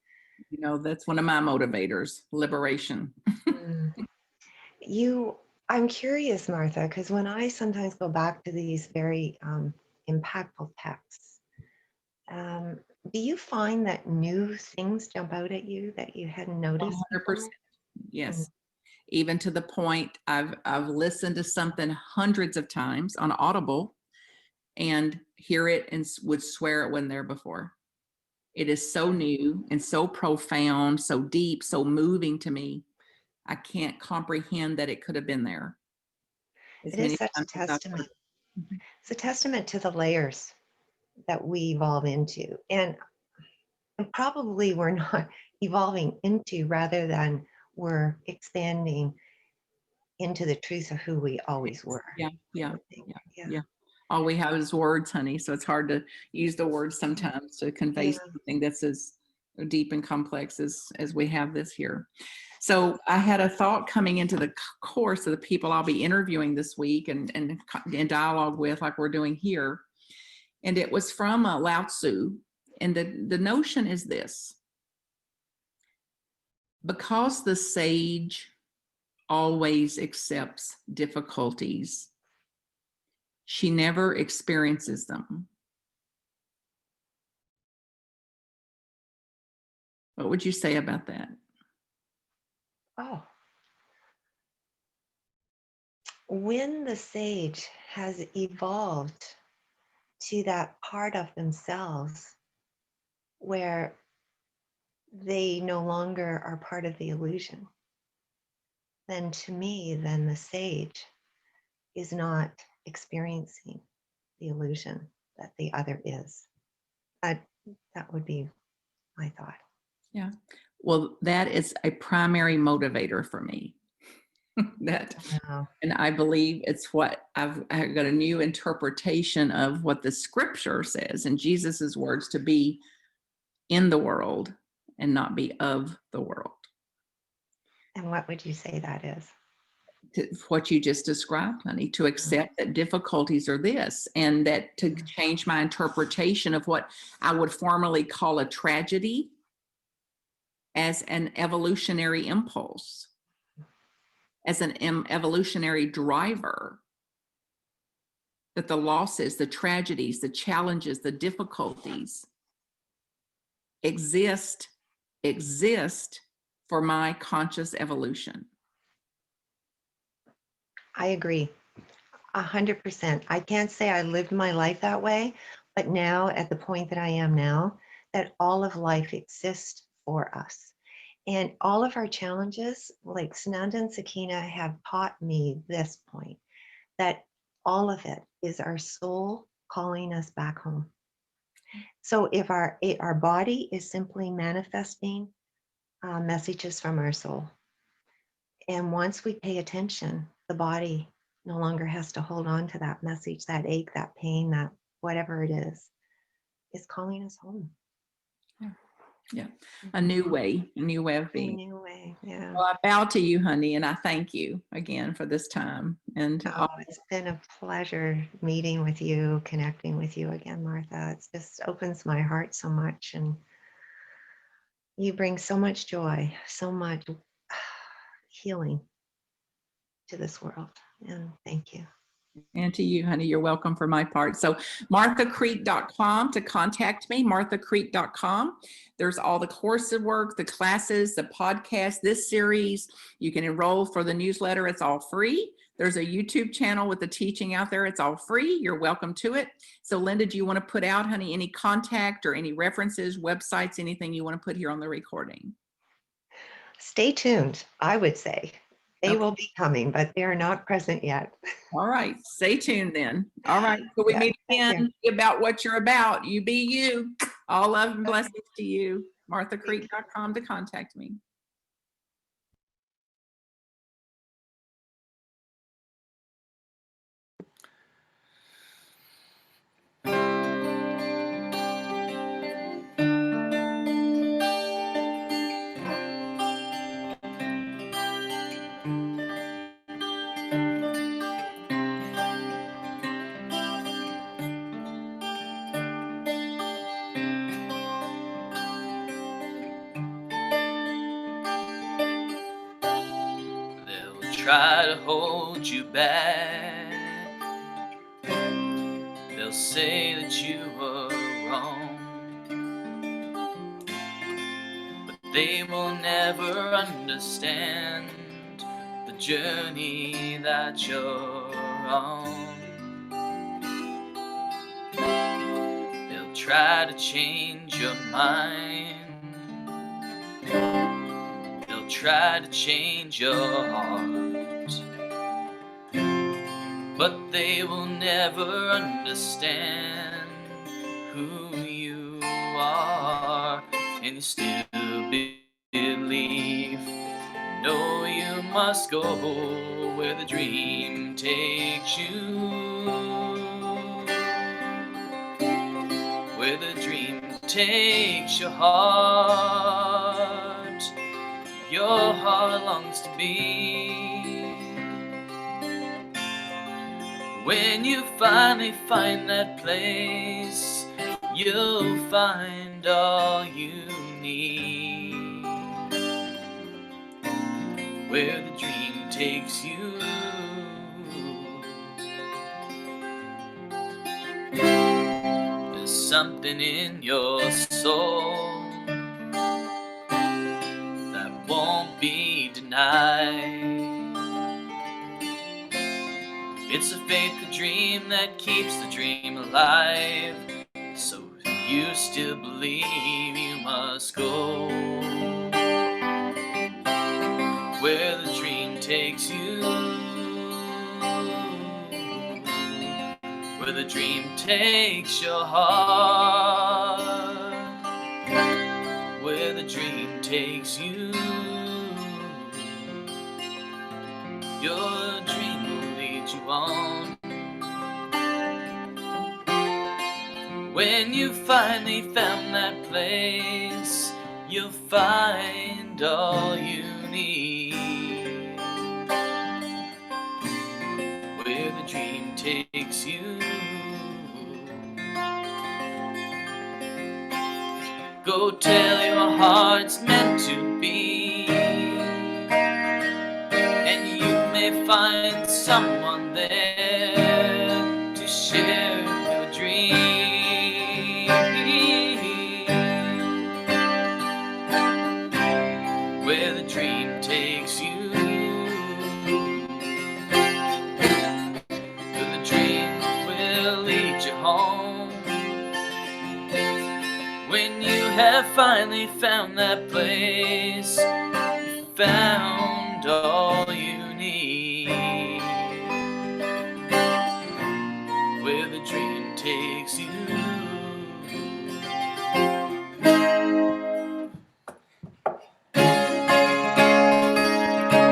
that's one of my motivators, liberation. Mm. I'm curious, Martha, because when I sometimes go back to these very impactful texts, do you find that new things jump out at you that you hadn't noticed? 100%. Yes. Even to the point I've listened to something hundreds of times on Audible and hear it and would swear it wasn't there before. It is so new and so profound, so deep, so moving to me. I can't comprehend that it could have been there. It is such a testament. It's a testament to the layers that we evolve into. And probably we're not evolving into, rather than we're expanding into the truth of who we always were. Yeah. All we have is words, honey. So it's hard to use the words sometimes to convey something that's as deep and complex as we have this here. So I had a thought coming into the course of the people I'll be interviewing this week and in dialogue with, like we're doing here. And it was from Lao Tzu. And the notion is this: because the sage always accepts difficulties, she never experiences them. What would you say about that? Oh. When the sage has evolved to that part of themselves where they no longer are part of the illusion, then to me, then the sage is not experiencing the illusion that the other is. That would be my thought. Yeah. Well, that is a primary motivator for me. And I believe it's what I've got a new interpretation of what the scripture says in Jesus's words, to be in the world and not be of the world. And what would you say that is? What you just described, honey, to accept that difficulties are this, and that to change my interpretation of what I would formerly call a tragedy as an evolutionary impulse, as an evolutionary driver, that the losses, the tragedies, the challenges, the difficulties exist for my conscious evolution. I agree. 100%. I can't say I lived my life that way, but now at the point that I am now, that all of life exists for us. And all of our challenges, like Sananda and Sakina have taught me this point, that all of it is our soul calling us back home. So if our body is simply manifesting messages from our soul, and once we pay attention, the body no longer has to hold on to that message, that ache, that pain, that whatever it is calling us home. Yeah. A new way of A being. new way. Yeah. Well, I bow to you, honey, and I thank you again for this time. And Oh, it's been a pleasure meeting with you, connecting with you again, Martha. It just opens my heart so much, and you bring so much joy, so much healing to this world. And thank you. And to you, honey, you're welcome for my part. So marthacreek.com to contact me, marthacreek.com. There's all the coursework, the classes, the podcast, this series. You can enroll for the newsletter. It's all free. There's a YouTube channel with the teaching out there. It's all free. You're welcome to it. So Linda, do you want to put out, honey, any contact or any references, websites, anything you want to put here on the recording? Stay tuned, I would say. They Okay. will be coming, but they are not present yet. All right. Stay tuned then. All right. So we Yeah, meet thank again about what you're about. You be you. All love and blessings to you. marthacreek.com to contact me. They'll try to hold you back. They'll say that you were wrong, but they will never understand the journey that you're on. They'll try to change your mind. They'll try to change your heart, but they will never understand who you are. And you still believe, no, you must go where the dream takes you, where the dream takes your heart. Your heart longs to be. When you finally find that place, you'll find all you need. Where the dream takes you. There's something in your soul that won't be denied. It's a faith, a dream that keeps the dream alive. So if you still believe, you must go where the dream takes you, where the dream takes your heart, where the dream takes you. Your dream will lead you on. When you finally found that place, you'll find all you need. Where the dream takes you. Go tell your heart's meant to be, and you may find someone there to share your dream. Where the dream takes you, where finally found that place, you found all you need. Where the dream takes you.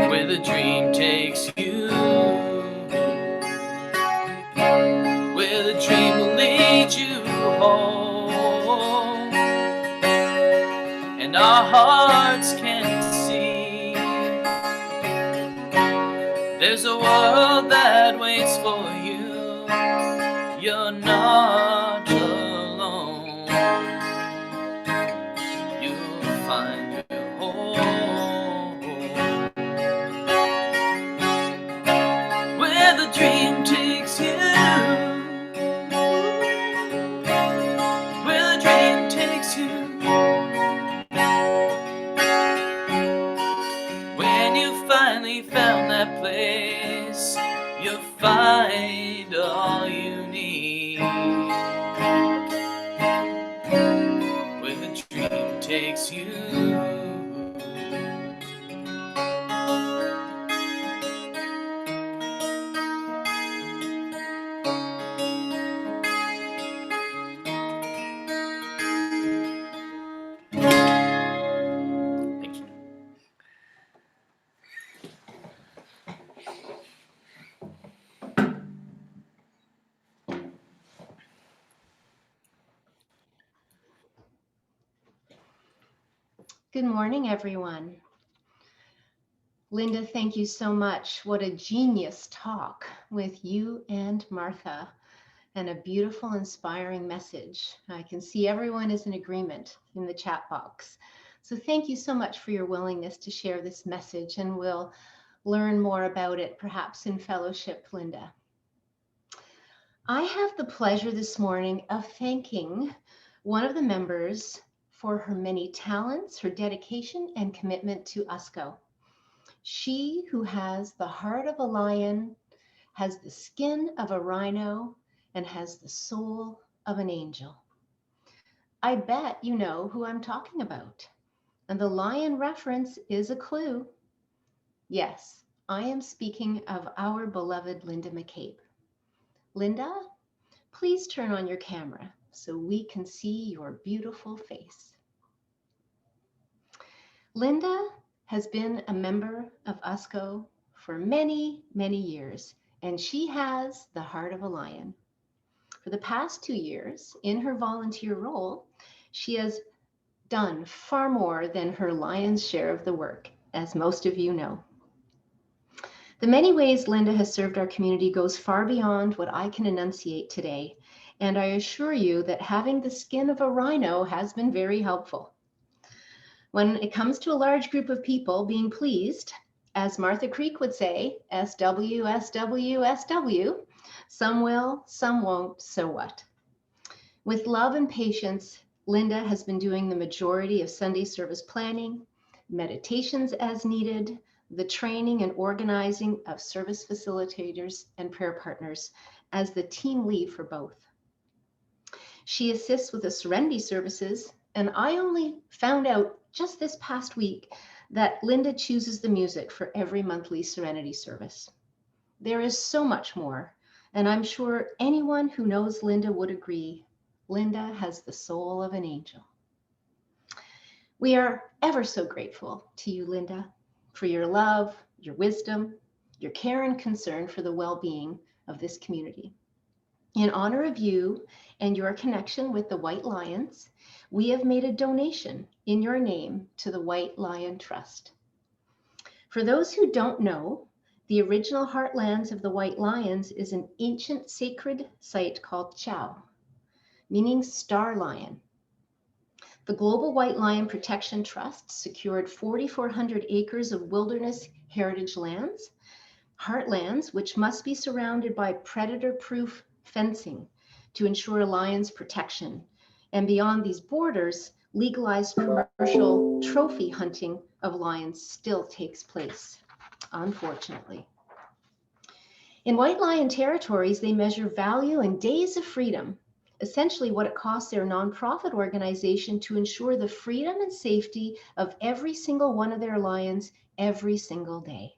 Where the dream takes you. Where the dream will lead you home. And our hearts can see there's a world that waits for you. You're not alone. You'll find your home. Where the dream takes you. Where the dream takes you. When you finally found that place, you'll find all you need. Where the dream takes you. Thank you. Good morning, everyone. Linda, thank you so much. What a genius talk with you and Martha, and a beautiful, inspiring message. I can see everyone is in agreement in the chat box. So thank you so much for your willingness to share this message, and we'll learn more about it perhaps in fellowship, Linda. I have the pleasure this morning of thanking one of the members for her many talents, her dedication, and commitment to USCO. She who has the heart of a lion, has the skin of a rhino, and has the soul of an angel. I bet you know who I'm talking about. And the lion reference is a clue. Yes, I am speaking of our beloved Linda McCabe. Linda, please turn on your camera so we can see your beautiful face. Linda has been a member of USCO for many, many years, and she has the heart of a lion. For the past 2 years, in her volunteer role, she has done far more than her lion's share of the work, as most of you know. The many ways Linda has served our community goes far beyond what I can enunciate today, and I assure you that having the skin of a rhino has been very helpful. When it comes to a large group of people being pleased, as Martha Creek would say, SW, SW, SW, some will, some won't, so what? With love and patience, Linda has been doing the majority of Sunday service planning, meditations as needed, the training and organizing of service facilitators and prayer partners as the team lead for both. She assists with the Serenity services, and I only found out just this past week that Linda chooses the music for every monthly Serenity service. There is so much more, and I'm sure anyone who knows Linda would agree. Linda has the soul of an angel. We are ever so grateful to you, Linda, for your love, your wisdom, your care and concern for the well-being of this community. In honor of you and your connection with the White Lions, we have made a donation in your name to the White Lion Trust. For those who don't know, the original heartlands of the White Lions is an ancient sacred site called Chow, meaning star lion. The Global White Lion Protection Trust secured 4,400 acres of wilderness heritage lands, heartlands, which must be surrounded by predator-proof fencing to ensure lions' protection. And beyond these borders, legalized commercial trophy hunting of lions still takes place, unfortunately. In White Lion territories, they measure value in days of freedom essentially what it costs their nonprofit organization to ensure the freedom and safety of every single one of their lions every single day.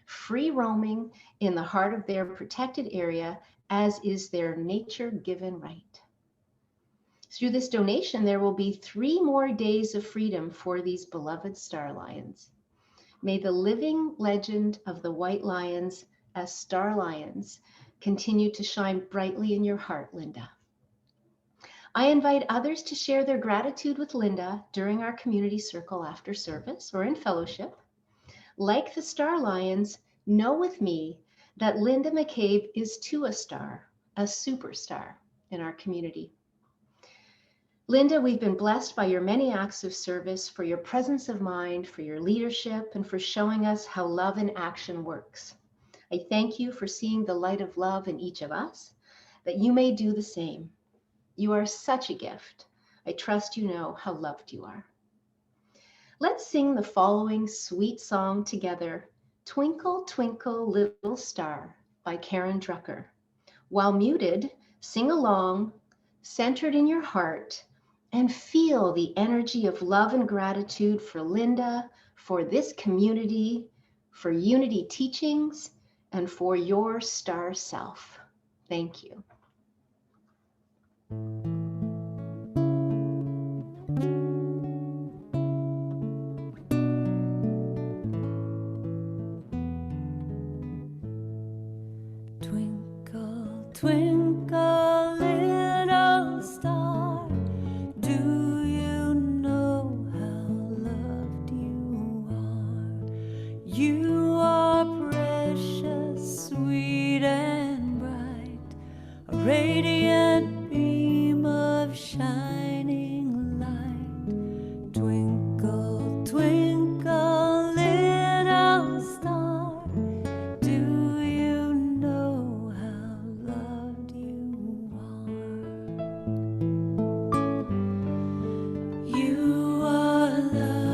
Free roaming in the heart of their protected area, as is their nature-given right. Through this donation, there will be 3 more days of freedom for these beloved star lions. May the living legend of the white lions as star lions continue to shine brightly in your heart, Linda. I invite others to share their gratitude with Linda during our community circle after service or in fellowship. Like the star lions, know with me that Linda McCabe is too a star, a superstar in our community. Linda, we've been blessed by your many acts of service, for your presence of mind, for your leadership, and for showing us how love in action works. I thank you for seeing the light of love in each of us, that you may do the same. You are such a gift. I trust you know how loved you are. Let's sing the following sweet song together, Twinkle, Twinkle, Little Star by Karen Drucker. While muted, sing along, centered in your heart, and feel the energy of love and gratitude for Linda, for this community, for Unity Teachings, and for your star self. Thank you. Twinkle, twinkle, little star, do you know how loved you are? You are precious, sweet and bright, a radiant beam of shining light. Twinkle, twinkle, little star, do you know how loved you are? You are loved.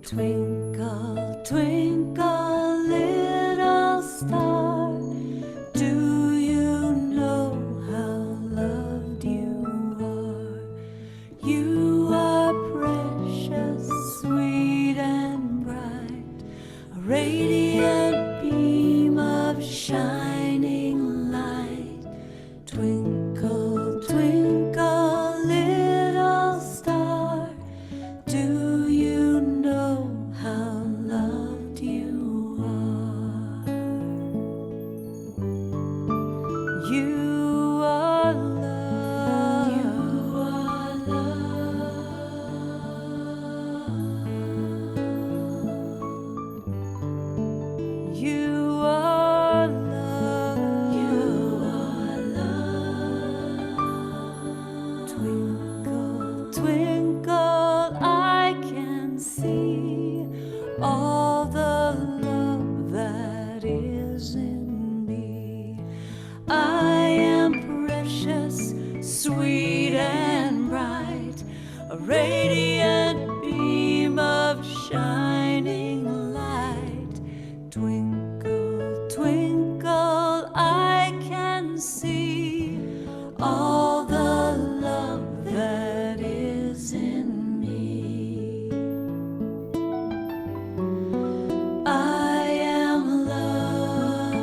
Twinkle, twinkle, little star, do you know how loved you are? You are precious, sweet and bright, a radiant beam of shining light. Twinkle, twinkle, little star, do you know how loved you are? You are loved. You are loved. You are loved. You are loved. Twinkle, twinkle, I can see all the love that is in me. I am precious, sweet and bright, a radiant beam of shining light. Twinkle, twinkle, I can see all the love that is in me. I am loved.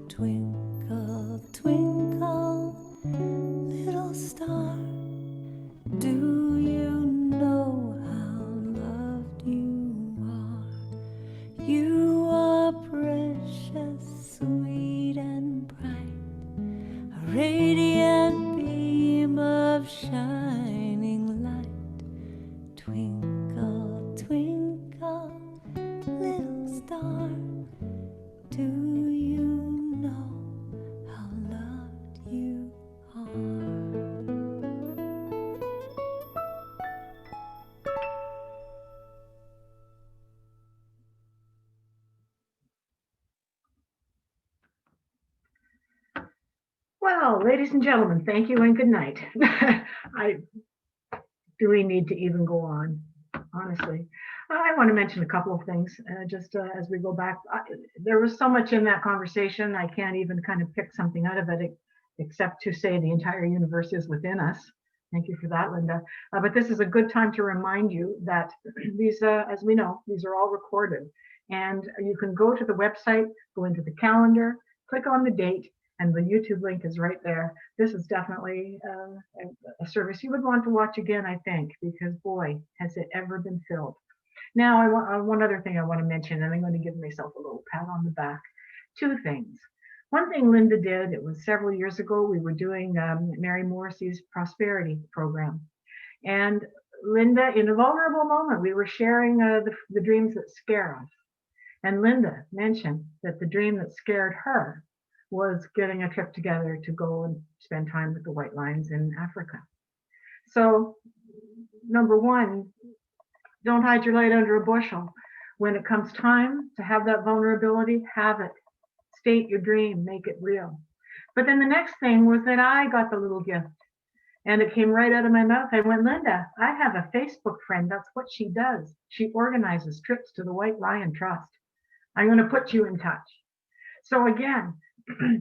Twinkle, twinkle, little star, do you know how loved you are? You are precious, Well, ladies and gentlemen, thank you and good night. Do we need to even go on? Honestly, I want to mention a couple of things just as we go back. There was so much in that conversation, I can't even kind of pick something out of it except to say the entire universe is within us. Thank you for that, Linda. But this is a good time to remind you that these, as we know, these are all recorded. And you can go to the website, go into the calendar, click on the date, and the YouTube link is right there. This is definitely a service you would want to watch again, I think, because boy, has it ever been filled. Now, I want one other thing I want to mention, and I'm going to give myself a little pat on the back. Two things. One thing Linda did, it was several years ago, we were doing Mary Morrissey's prosperity program. And Linda, in a vulnerable moment, we were sharing the dreams that scare us. And Linda mentioned that the dream that scared her was getting a trip together to go and spend time with the white lions in Africa. So, number one, don't hide your light under a bushel. When it comes time to have that vulnerability, have it. State your dream, make it real. But then the next thing was that I got the little gift. And it came right out of my mouth. I went, Linda, I have a Facebook friend. That's what she does. She organizes trips to the White Lion Trust. I'm going to put you in touch. So again,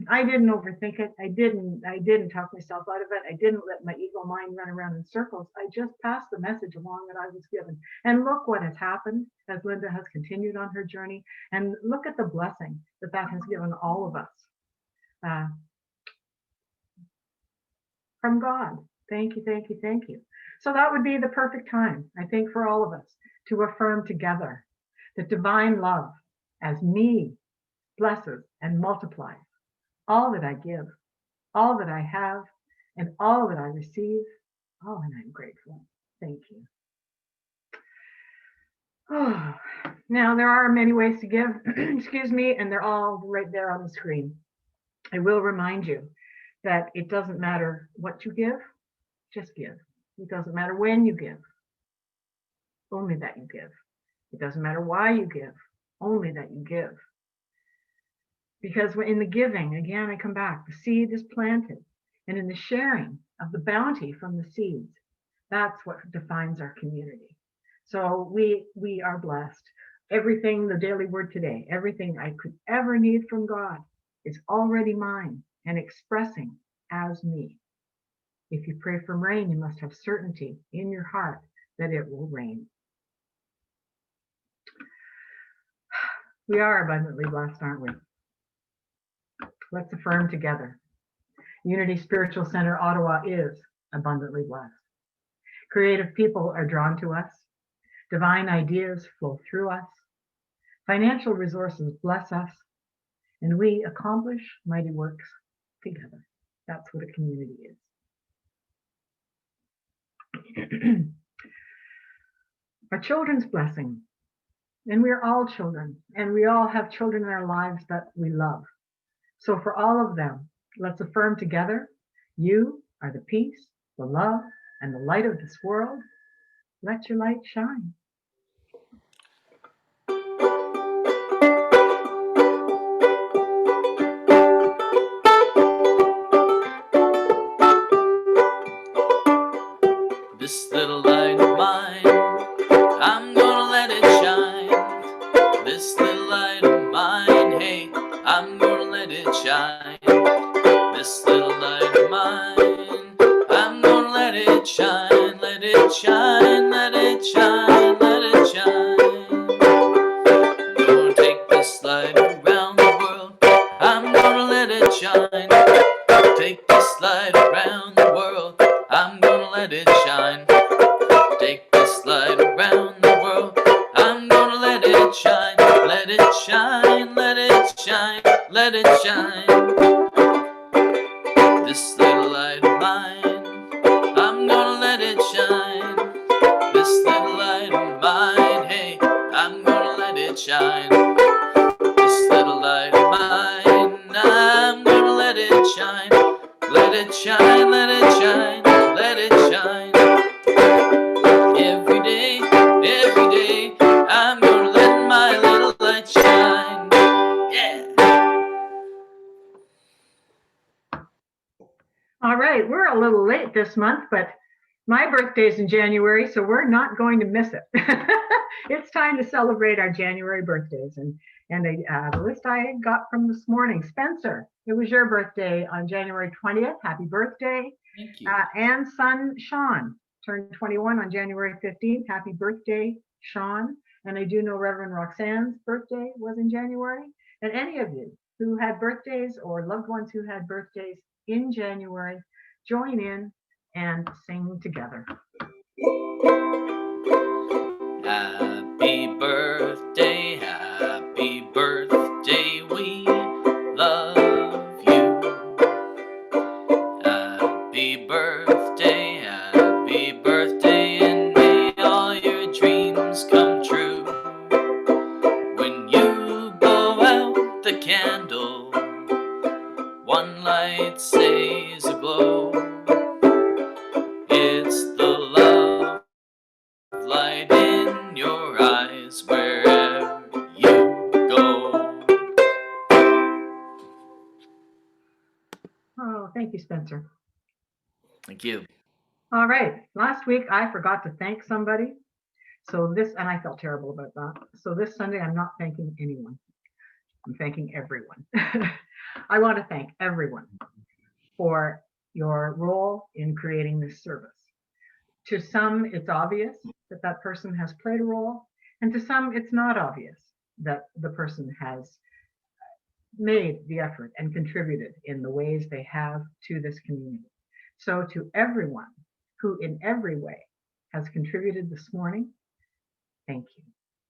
I didn't overthink it. I didn't talk myself out of it. I didn't let my ego mind run around in circles. I just passed the message along that I was given. And look what has happened as Linda has continued on her journey. And look at the blessing that that has given all of us from God. Thank you, thank you, thank you. So that would be the perfect time, I think, for all of us to affirm together that divine love as me blesses and multiplies all that I give, all that I have, and all that I receive. Oh, and I'm grateful. Thank you. Oh, now, there are many ways to give, excuse me, and they're all right there on the screen. I will remind you that it doesn't matter what you give, just give. It doesn't matter when you give, only that you give. It doesn't matter why you give, only that you give. Because in the giving, again, I come back, the seed is planted. And in the sharing of the bounty from the seeds, that's what defines our community. So we are blessed. Everything, the daily word today, everything I could ever need from God is already mine and expressing as me. If you pray for rain, you must have certainty in your heart that it will rain. We are abundantly blessed, aren't we? Let's affirm together. Unity Spiritual Center, Ottawa is abundantly blessed. Creative people are drawn to us. Divine ideas flow through us. Financial resources bless us. And we accomplish mighty works together. That's what a community is. Our children's blessing. And we're all children. And we all have children in our lives that we love. So for all of them, let's affirm together, you are the peace, the love, and the light of this world. Let your light shine. This little light of mine, I'm gonna let it shine. This little light of mine, hey, I'm gonna let it shine. This little light of mine, I'm gonna let it shine, let it shine, let it shine, let it shine. Gonna take this light around the world, I'm gonna let it shine. Take this light around the world, I'm gonna let it shine. Take this light around the world, I'm gonna let it shine. Let it shine, let it shine, let it shine. This little light of mine, I'm gonna let it shine. This little light of mine, hey, I'm gonna let it shine. This little light of mine, I'm gonna let it shine. Let it shine, let it shine, let it shine. Every day, I'm gonna let my little light shine. Yeah. right, we're a little late this month, but my birthday's in January, so we're not going to miss it. It's time to celebrate our January birthdays. And the list I got from this morning, Spencer, it was your birthday on January 20th. Happy birthday. Thank you. Anne's son, Sean, turned 21 on January 15th. Happy birthday, Sean. And I do know Reverend Roxanne's birthday was in January. And any of you who had birthdays or loved ones who had birthdays in January, join in and sing together. Happy birthday, we love you. Happy birthday, and may all your dreams come true. When you blow out the candle, one light stays aglow. It's the love light in your eyes wherever you go. Oh, thank you, Spencer. Thank you. All right, last week I forgot to thank somebody. And I felt terrible about that. So this Sunday, I'm not thanking anyone. I'm thanking everyone. I want to thank everyone for your role in creating this service. To some, it's obvious that that person has played a role, and to some, it's not obvious that the person has made the effort and contributed in the ways they have to this community. So to everyone who in every way has contributed this morning, thank you,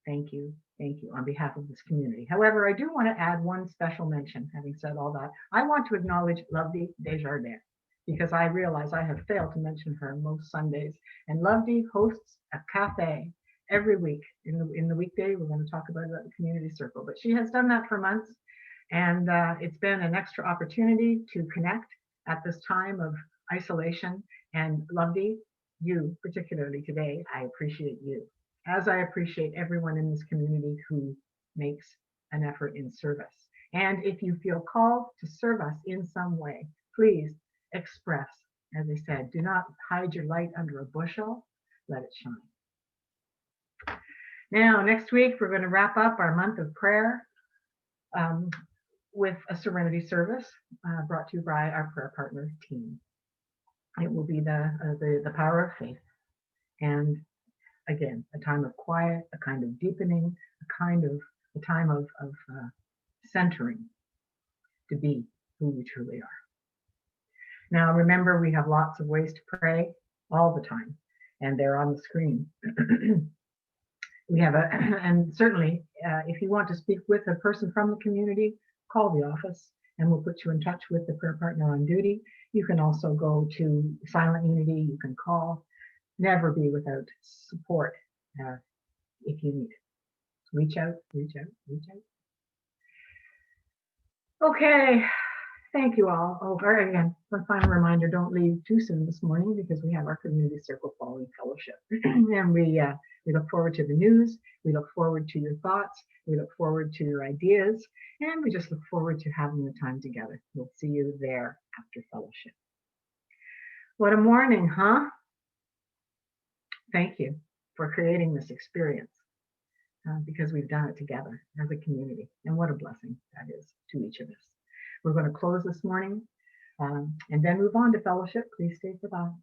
thank you, thank you on behalf of this community. However, I do want to add one special mention. Having said all that, I want to acknowledge Lovely Desjardins, because I realize I have failed to mention her most Sundays. And Lovely hosts a cafe every week. In the weekday, we're going to talk about it at the community circle, but she has done that for months. And it's been an extra opportunity to connect at this time of isolation. And Lovely, you particularly today, I appreciate you, as I appreciate everyone in this community who makes an effort in service. And if you feel called to serve us in some way, please express. As I said, do not hide your light under a bushel, let it shine. Now, next week, we're going to wrap up our month of prayer with a serenity service brought to you by our prayer partner team. It will be the power of faith. And again, a time of quiet, a kind of deepening, a time of centering to be who we truly are. Now, remember, we have lots of ways to pray all the time, and they're on the screen. We have and certainly, if you want to speak with a person from the community, call the office, and we'll put you in touch with the prayer partner on duty. You can also go to Silent Unity. You can call. Never be without support if you need it. Reach out, reach out, reach out. Okay, thank you all. Oh, again, one final reminder, don't leave too soon this morning because we have our community circle following fellowship. And we look forward to the news. We look forward to your thoughts. We look forward to your ideas. And we just look forward to having the time together. We'll see you there after fellowship. What a morning, huh? Thank you for creating this experience because we've done it together as a community. And what a blessing that is to each of us. We're going to close this morning and then move on to fellowship. Please stay for that.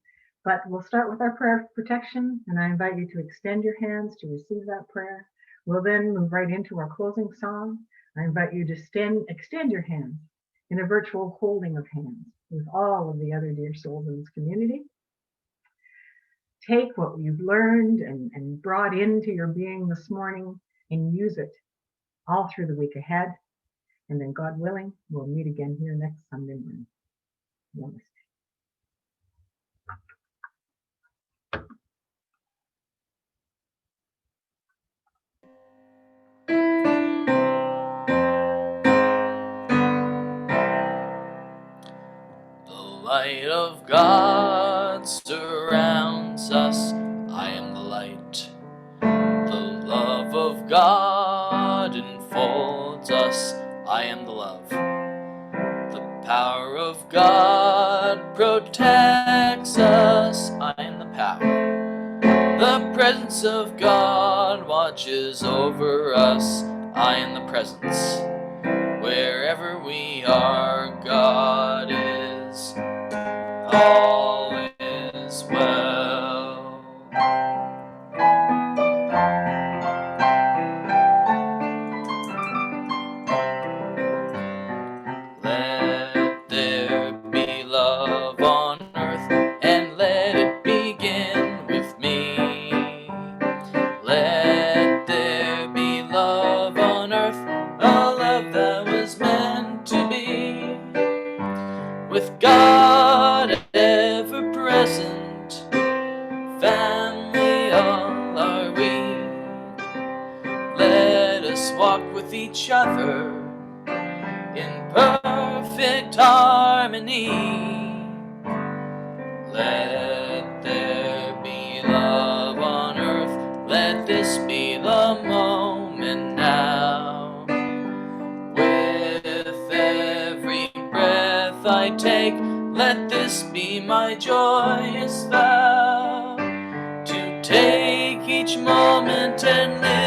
But we'll start with our prayer of protection, and I invite you to extend your hands to receive that prayer. We'll then move right into our closing song. I invite you to extend your hands in a virtual holding of hands with all of the other dear souls in this community. Take what you've learned and brought into your being this morning and use it all through the week ahead. And then, God willing, we'll meet again here next Sunday morning. Namaste. The light of God surrounds us. I am the light. The love of God enfolds us. I am the love. The power of God protects us. I am the power. The presence of God watches over us. I am the presence. Wherever we are, God is. All is well. Let there be love on earth, and let it begin with me. Let there be love on earth, a love that was meant to be. With God ever present, family all are we. Let us walk with each other in perfect harmony. Let there be love on earth, let this be the moment now. With every breath I take, let this be my joyous vow, to take each moment and live